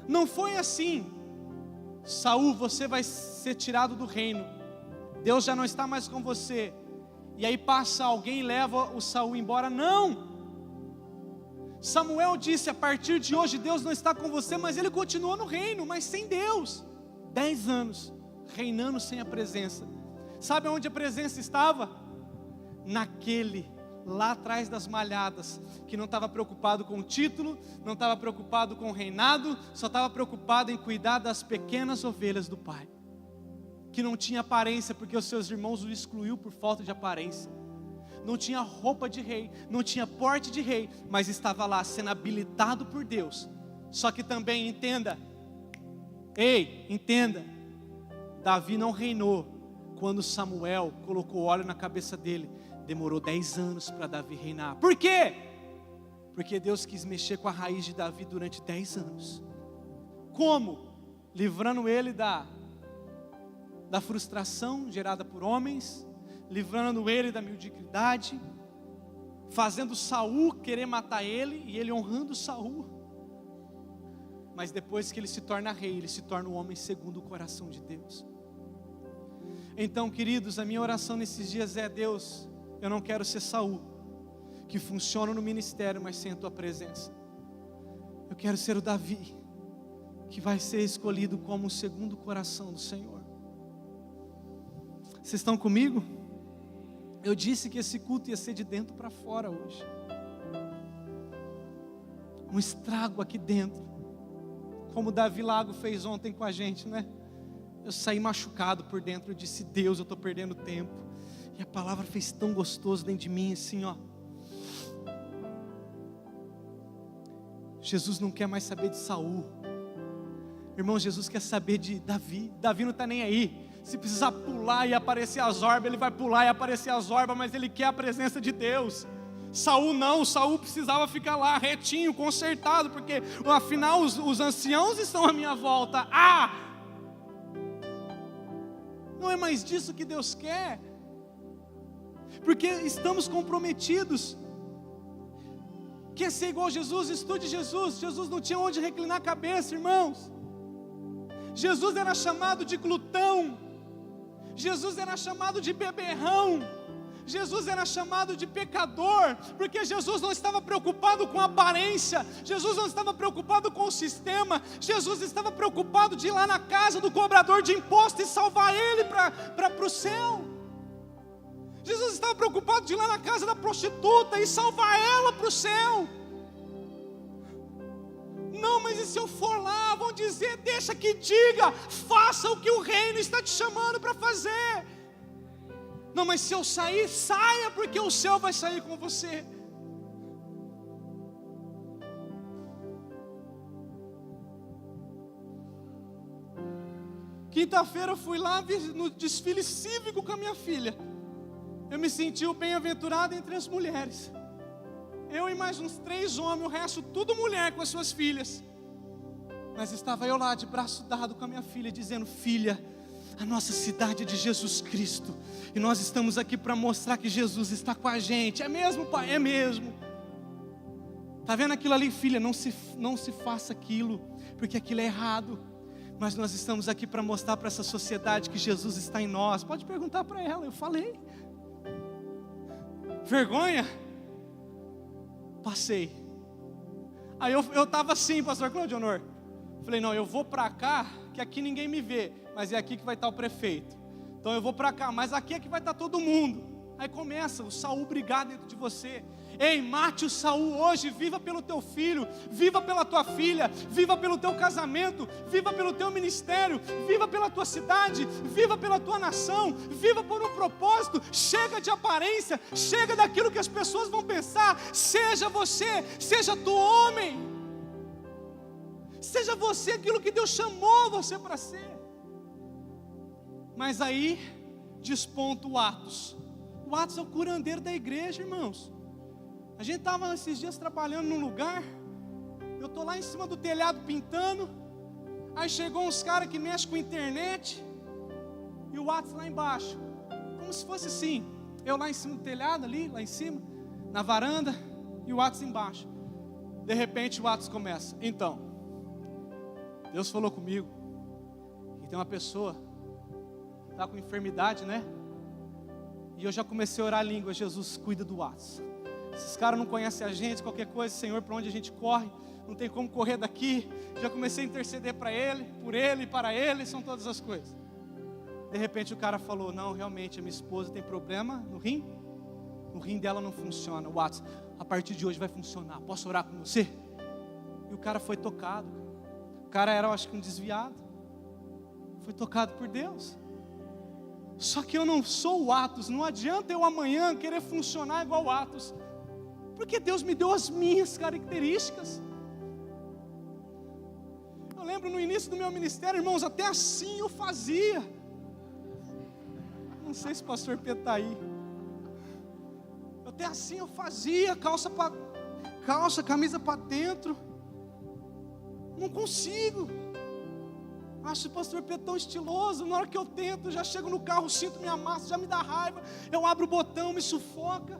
Não foi assim: Saul, você vai ser tirado do reino, Deus já não está mais com você, e aí passa alguém e leva o Saul embora. Não. Samuel disse: a partir de hoje Deus não está com você, mas ele continuou no reino, mas sem Deus. 10 anos, reinando sem a presença. Sabe onde a presença estava? Naquele, lá atrás das malhadas, que não estava preocupado com o título, não estava preocupado com o reinado, só estava preocupado em cuidar das pequenas ovelhas do pai, que não tinha aparência, porque os seus irmãos o excluiu por falta de aparência. Não tinha roupa de rei, não tinha porte de rei, mas estava lá sendo habilitado por Deus. Só que também entenda, Davi não reinou quando Samuel colocou óleo na cabeça dele. Demorou 10 anos para Davi reinar. Por quê? Porque Deus quis mexer com a raiz de Davi durante 10 anos. Como? Livrando ele da frustração gerada por homens, livrando ele da mediocridade, fazendo Saul querer matar ele, e ele honrando Saul. Mas depois que ele se torna rei, ele se torna um homem segundo o coração de Deus. Então, queridos, a minha oração nesses dias é: Deus, eu não quero ser Saul, que funciona no ministério, mas sem a tua presença. Eu quero ser o Davi, que vai ser escolhido como o segundo coração do Senhor. Vocês estão comigo? Eu disse que esse culto ia ser de dentro para fora hoje. Um estrago aqui dentro, como o Davi Lago fez ontem com a gente, né? Eu saí machucado por dentro, eu disse: Deus, eu estou perdendo tempo. E a palavra fez tão gostoso dentro de mim, assim, ó. Jesus não quer mais saber de Saul. Irmão, Jesus quer saber de Davi. Davi não está nem aí. Se precisar pular e aparecer as orbas, ele vai pular e aparecer as orbas, mas ele quer a presença de Deus. Saul não, Saul precisava ficar lá retinho, consertado, porque afinal os anciãos estão à minha volta. Não é mais disso que Deus quer, porque estamos comprometidos. Quer ser igual a Jesus? Estude Jesus. Jesus não tinha onde reclinar a cabeça, irmãos. Jesus era chamado de glutão, Jesus era chamado de beberrão, Jesus era chamado de pecador, porque Jesus não estava preocupado com a aparência, Jesus não estava preocupado com o sistema, Jesus estava preocupado de ir lá na casa do cobrador de imposto e salvar ele para o céu. Jesus estava preocupado de ir lá na casa da prostituta e salvar ela para o céu. Não, mas e se eu for lá, vão dizer: deixa que diga, faça o que o reino está te chamando para fazer. Não, mas se eu sair, saia, porque o céu vai sair com você. Quinta-feira eu fui lá no desfile cívico com a minha filha. Eu me senti o bem-aventurado entre as mulheres. Eu e mais uns 3 homens, o resto tudo mulher com as suas filhas. Mas estava eu lá de braço dado com a minha filha, dizendo: filha, a nossa cidade é de Jesus Cristo, e nós estamos aqui para mostrar que Jesus está com a gente. É mesmo, pai? É mesmo. Está vendo aquilo ali, filha? Não se faça aquilo, porque aquilo é errado. Mas nós estamos aqui para mostrar para essa sociedade que Jesus está em nós. Pode perguntar para ela, eu falei. Vergonha? Passei. Aí eu estava assim, pastor Claudio Honor. Falei, não, eu vou para cá, que aqui ninguém me vê, mas é aqui que vai estar o prefeito. Então eu vou para cá, mas aqui é que vai estar todo mundo. Aí começa o Saul brigar dentro de você. Ei, mate o Saul hoje, viva pelo teu filho, viva pela tua filha, viva pelo teu casamento, viva pelo teu ministério, viva pela tua cidade, viva pela tua nação, viva por um propósito. Chega de aparência, chega daquilo que as pessoas vão pensar. Seja você, seja tu homem, seja você aquilo que Deus chamou você para ser. Mas aí desponta o Atos. O Atos é o curandeiro da igreja, irmãos. A gente estava esses dias trabalhando num lugar. Eu estou lá em cima do telhado pintando. Aí chegou uns caras que mexem com internet. E o Atos lá embaixo. Como se fosse assim. Eu lá em cima do telhado, ali, lá em cima, na varanda. E o Atos embaixo. De repente o Atos começa. Então, Deus falou comigo. E tem uma pessoa que está com enfermidade, né? E eu já comecei a orar a língua. Jesus, cuida do Atos. Esses caras não conhecem a gente, qualquer coisa, Senhor, para onde a gente corre, não tem como correr daqui. Já comecei a interceder para ele, por ele e para ele, são todas as coisas. De repente o cara falou: não, realmente a minha esposa tem problema no rim. O rim dela não funciona. O Atos, a partir de hoje vai funcionar, posso orar com você? E o cara foi tocado. O cara era, eu acho que um desviado. Foi tocado por Deus. Só que eu não sou o Atos. Não adianta eu amanhã querer funcionar igual o Atos, porque Deus me deu as minhas características. Eu lembro no início do meu ministério, irmãos, até assim eu fazia. Não sei se o pastor Pedro está aí. Até assim eu fazia, calça, camisa para dentro. Não consigo. Acho o pastor Pedro tão estiloso. Na hora que eu tento, já chego no carro, sinto minha massa, já me dá raiva. Eu abro o botão, me sufoca.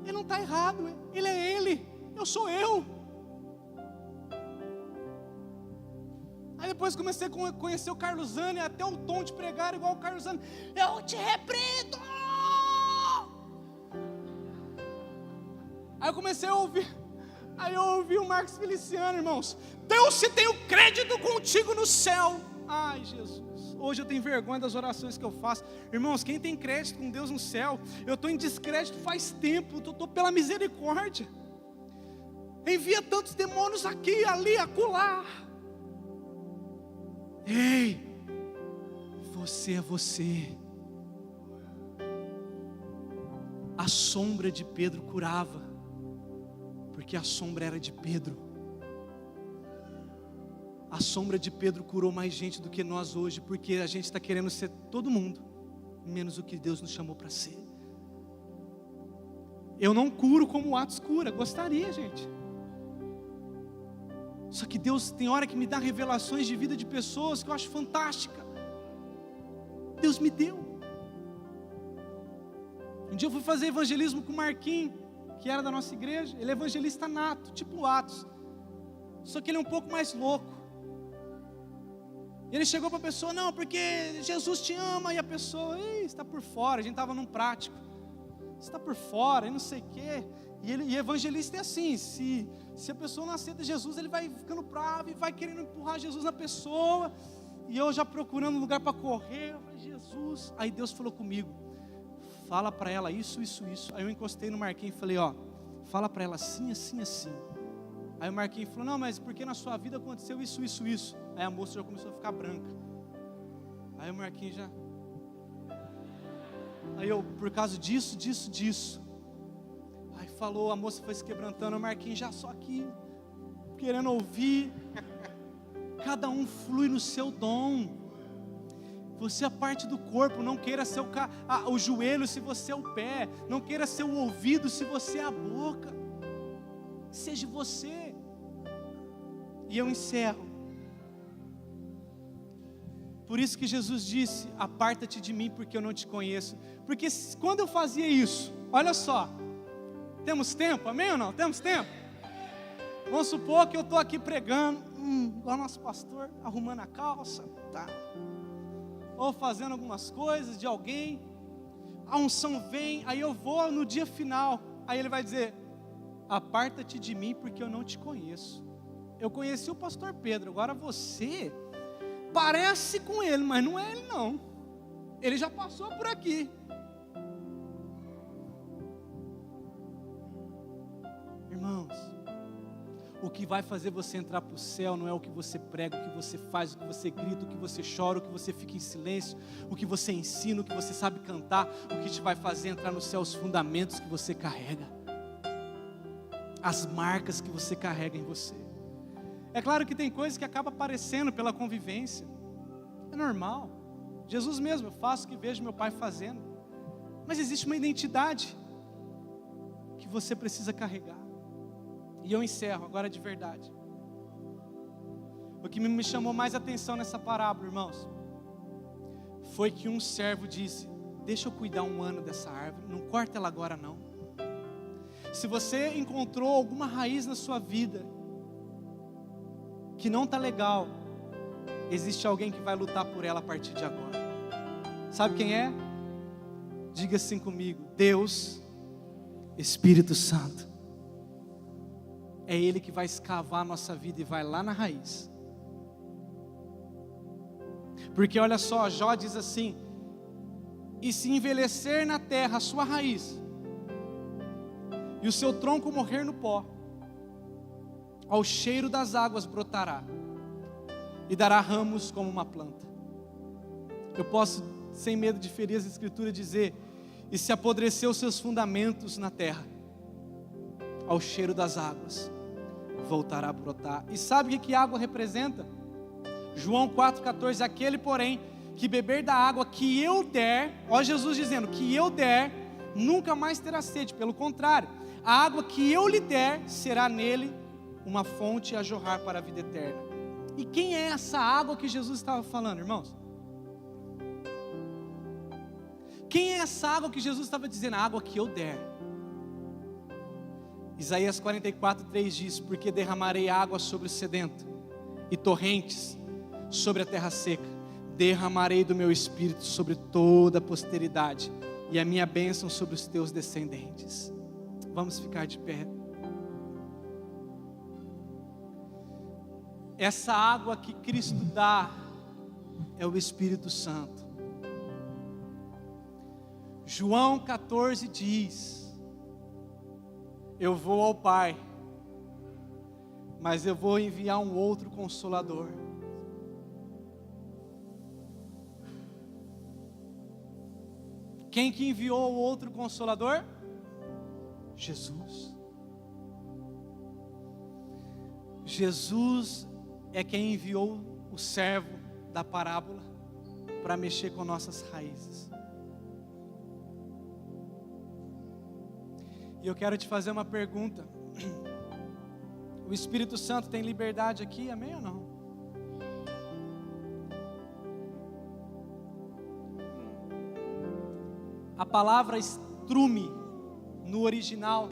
Ele não está errado, ele é ele, eu sou eu. Aí depois comecei a conhecer o Carlos Zani, até o tom de pregar igual o Carlos Zani. Eu te repreendo. Aí eu comecei a ouvir. Aí eu ouvi o Marcos Feliciano, irmãos. Deus, se tem o crédito contigo no céu. Ai, Jesus. Hoje eu tenho vergonha das orações que eu faço. Irmãos, quem tem crédito com Deus no céu? Eu estou em descrédito faz tempo. Estou pela misericórdia. Envia tantos demônios aqui, ali, acolá. Ei, você é você. A sombra de Pedro curava, porque a sombra era de Pedro. A sombra de Pedro curou mais gente do que nós hoje, porque a gente está querendo ser todo mundo, menos o que Deus nos chamou para ser. Eu não curo como o Atos cura, gostaria, gente. Só que Deus tem hora que me dá revelações de vida de pessoas que eu acho fantástica. Deus me deu. Um dia eu fui fazer evangelismo com o Marquinhos, que era da nossa igreja. Ele é evangelista nato, tipo o Atos. Só que ele é um pouco mais louco. E ele chegou para a pessoa: não, porque Jesus te ama. E a pessoa: está por fora. A gente estava num prático. Você está por fora, e não sei o quê. E evangelista é assim: se a pessoa não aceita Jesus, ele vai ficando bravo e vai querendo empurrar Jesus na pessoa. E eu já procurando lugar para correr. Eu falei: Jesus. Aí Deus falou comigo: fala para ela isso, isso, isso. Aí eu encostei no Marquinhos e falei: fala para ela assim, assim, assim. Aí o Marquinhos falou: não, mas porque na sua vida aconteceu isso, isso, isso. Aí a moça já começou a ficar branca. Aí o Marquinhos já... Aí eu, por causa disso. Aí falou, a moça foi se quebrantando, o Marquinhos já só aqui, querendo ouvir. Cada um flui no seu dom. Você é parte do corpo, não queira ser o joelho se você é o pé, não queira ser o ouvido se você é a boca. Seja você. E eu encerro. Por isso que Jesus disse: aparta-te de mim, porque eu não te conheço. Porque quando eu fazia isso, olha só, temos tempo, amém ou não? Temos tempo? Vamos supor que eu estou aqui pregando, igual nosso pastor, arrumando a calça, tá? Ou fazendo algumas coisas de alguém, a unção vem, aí eu vou no dia final, aí ele vai dizer: aparta-te de mim, porque eu não te conheço. Eu conheci o pastor Pedro, agora você parece com ele, mas não é ele não, ele já passou por aqui. Irmãos, o que vai fazer você entrar para o céu não é o que você prega, o que você faz, o que você grita, o que você chora, o que você fica em silêncio, o que você ensina, o que você sabe cantar. O que te vai fazer entrar no céu, os fundamentos que você carrega, as marcas que você carrega em você. É claro que tem coisas que acabam aparecendo pela convivência, é normal. Jesus mesmo, eu faço o que vejo meu pai fazendo, mas existe uma identidade que você precisa carregar. E eu encerro agora de verdade. O que me chamou mais atenção nessa parábola, irmãos, foi que um servo disse: deixa eu cuidar 1 ano dessa árvore, não corta ela agora não. Se você encontrou alguma raiz na sua vida que não está legal, existe alguém que vai lutar por ela a partir de agora. Sabe quem é? Diga assim comigo: Deus, Espírito Santo. É Ele que vai escavar a nossa vida e vai lá na raiz. Porque olha só, Jó diz assim: e se envelhecer na terra a sua raiz, e o seu tronco morrer no pó, ao cheiro das águas brotará, e dará ramos como uma planta. Eu posso, sem medo de ferir as escrituras, dizer: e se apodrecer os seus fundamentos na terra, ao cheiro das águas voltará a brotar. E sabe o que água representa? João 4,14: aquele porém que beber da água que eu der, ó Jesus dizendo, que eu der, nunca mais terá sede. Pelo contrário, a água que eu lhe der, será nele uma fonte a jorrar para a vida eterna. E quem é essa água que Jesus estava falando, irmãos? Quem é essa água que Jesus estava dizendo? A água que eu der. Isaías 44:3 diz: porque derramarei água sobre o sedento, e torrentes sobre a terra seca. Derramarei do meu espírito sobre toda a posteridade, e a minha bênção sobre os teus descendentes. Vamos ficar de pé. Essa água que Cristo dá é o Espírito Santo. João 14 diz: eu vou ao Pai, mas eu vou enviar um outro Consolador. Quem que enviou o outro Consolador? Jesus. Jesus é quem enviou o servo da parábola para mexer com nossas raízes. E eu quero te fazer uma pergunta: o Espírito Santo tem liberdade aqui, amém ou não? A palavra estrume no original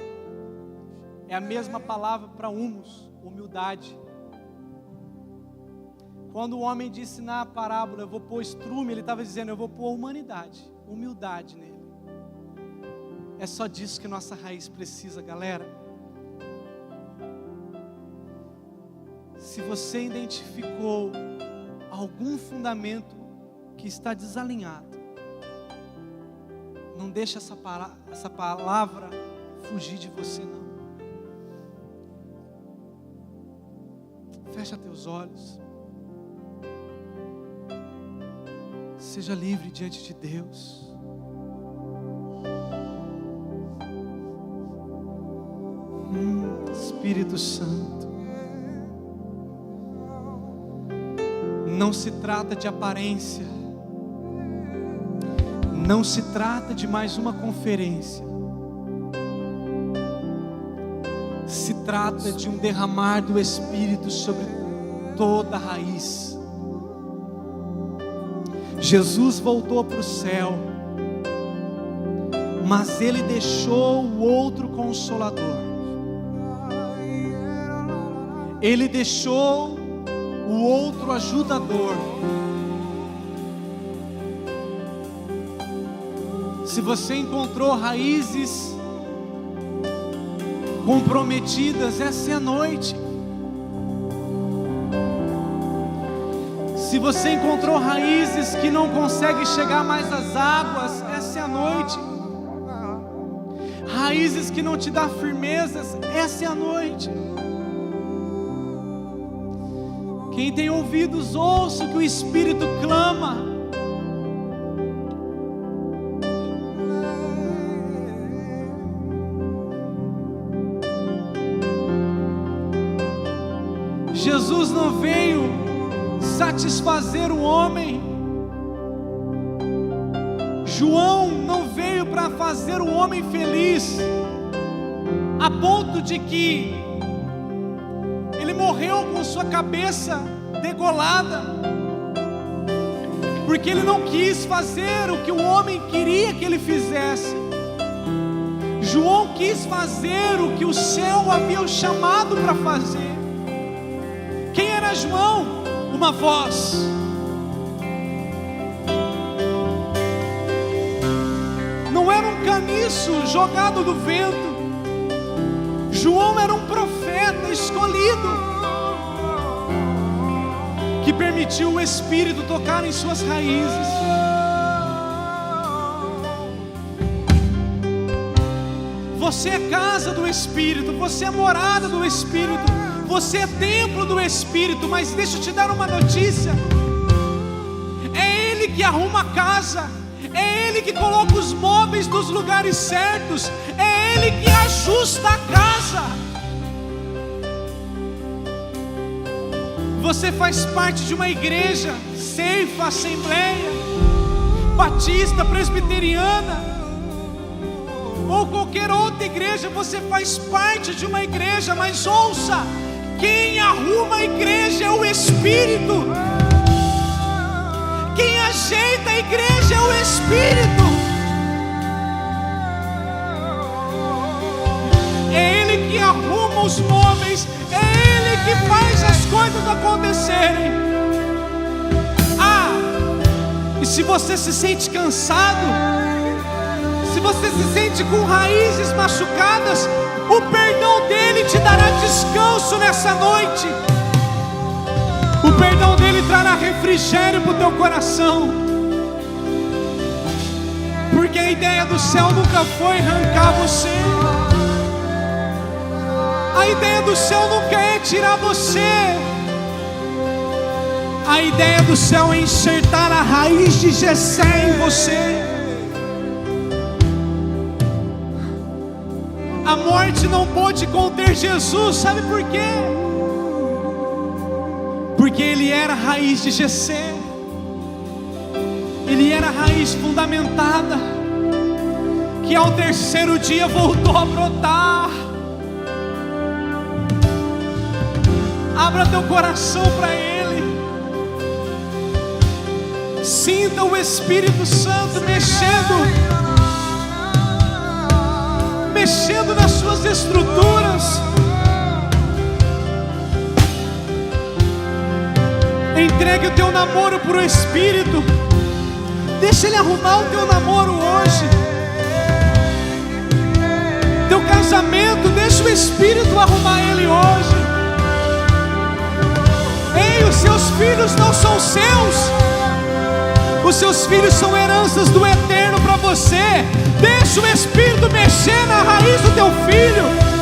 é a mesma palavra para humus, humildade. Quando o homem disse na parábola: eu vou pôr estrume, ele estava dizendo: eu vou pôr humanidade, humildade nele. É só disso que nossa raiz precisa, galera. Se você identificou algum fundamento que está desalinhado, não deixa essa palavra fugir de você, não. Fecha teus olhos. Seja livre diante de Deus. Espírito Santo. Não se trata de aparência, não se trata de mais uma conferência, se trata de um derramar do Espírito sobre toda a raiz. Jesus voltou para o céu, mas Ele deixou o outro Consolador. Ele deixou o outro ajudador. Se você encontrou raízes comprometidas, essa é a noite. Se você encontrou raízes que não conseguem chegar mais às águas, essa é a noite. Raízes que não te dão firmezas, essa é a noite. Quem tem ouvidos, ouça o que o Espírito clama. Jesus não veio satisfazer o homem. João não veio para fazer o homem feliz, a ponto de que ele morreu com sua cabeça degolada, porque ele não quis fazer o que o homem queria que ele fizesse. João quis fazer o que o céu havia o chamado para fazer. Quem era João? Uma voz. Não era um caniço jogado no vento. João era um profeta escolhido, que permitiu o Espírito tocar em suas raízes. Você é casa do Espírito, você é morada do Espírito, você é templo do Espírito. Mas deixa eu te dar uma notícia: é Ele que arruma a casa, é Ele que coloca os móveis nos lugares certos, é Ele que ajusta a casa. Você faz parte de uma igreja, Ceifa, Assembleia, Batista, Presbiteriana, ou qualquer outra igreja. Você faz parte de uma igreja, mas ouça: quem arruma a igreja é o Espírito. Quem ajeita a igreja é o Espírito. É Ele que arruma os móveis, é Ele que faz as coisas acontecerem. E se você se sente cansado, se você se sente com raízes machucadas, o perdão dele te dará descanso nessa noite. O perdão dele trará refrigério para o teu coração, porque a ideia do céu nunca foi arrancar você. A ideia do céu nunca é tirar você. A ideia do céu é enxertar a raiz de Jessé em você. A morte não pôde conter Jesus, sabe por quê? Porque ele era a raiz de Jessé. Ele era a raiz fundamentada, que ao terceiro dia voltou a brotar. Abra teu coração para Ele. Sinta o Espírito Santo mexendo nas suas estruturas. Entregue o teu namoro para o Espírito. Deixa Ele arrumar o teu namoro hoje. Teu casamento, deixa o Espírito arrumar ele hoje. Ei, os seus filhos não são seus. Os seus filhos são heranças do Eterno para você. Deixa o Espírito mexer na raiz do teu filho.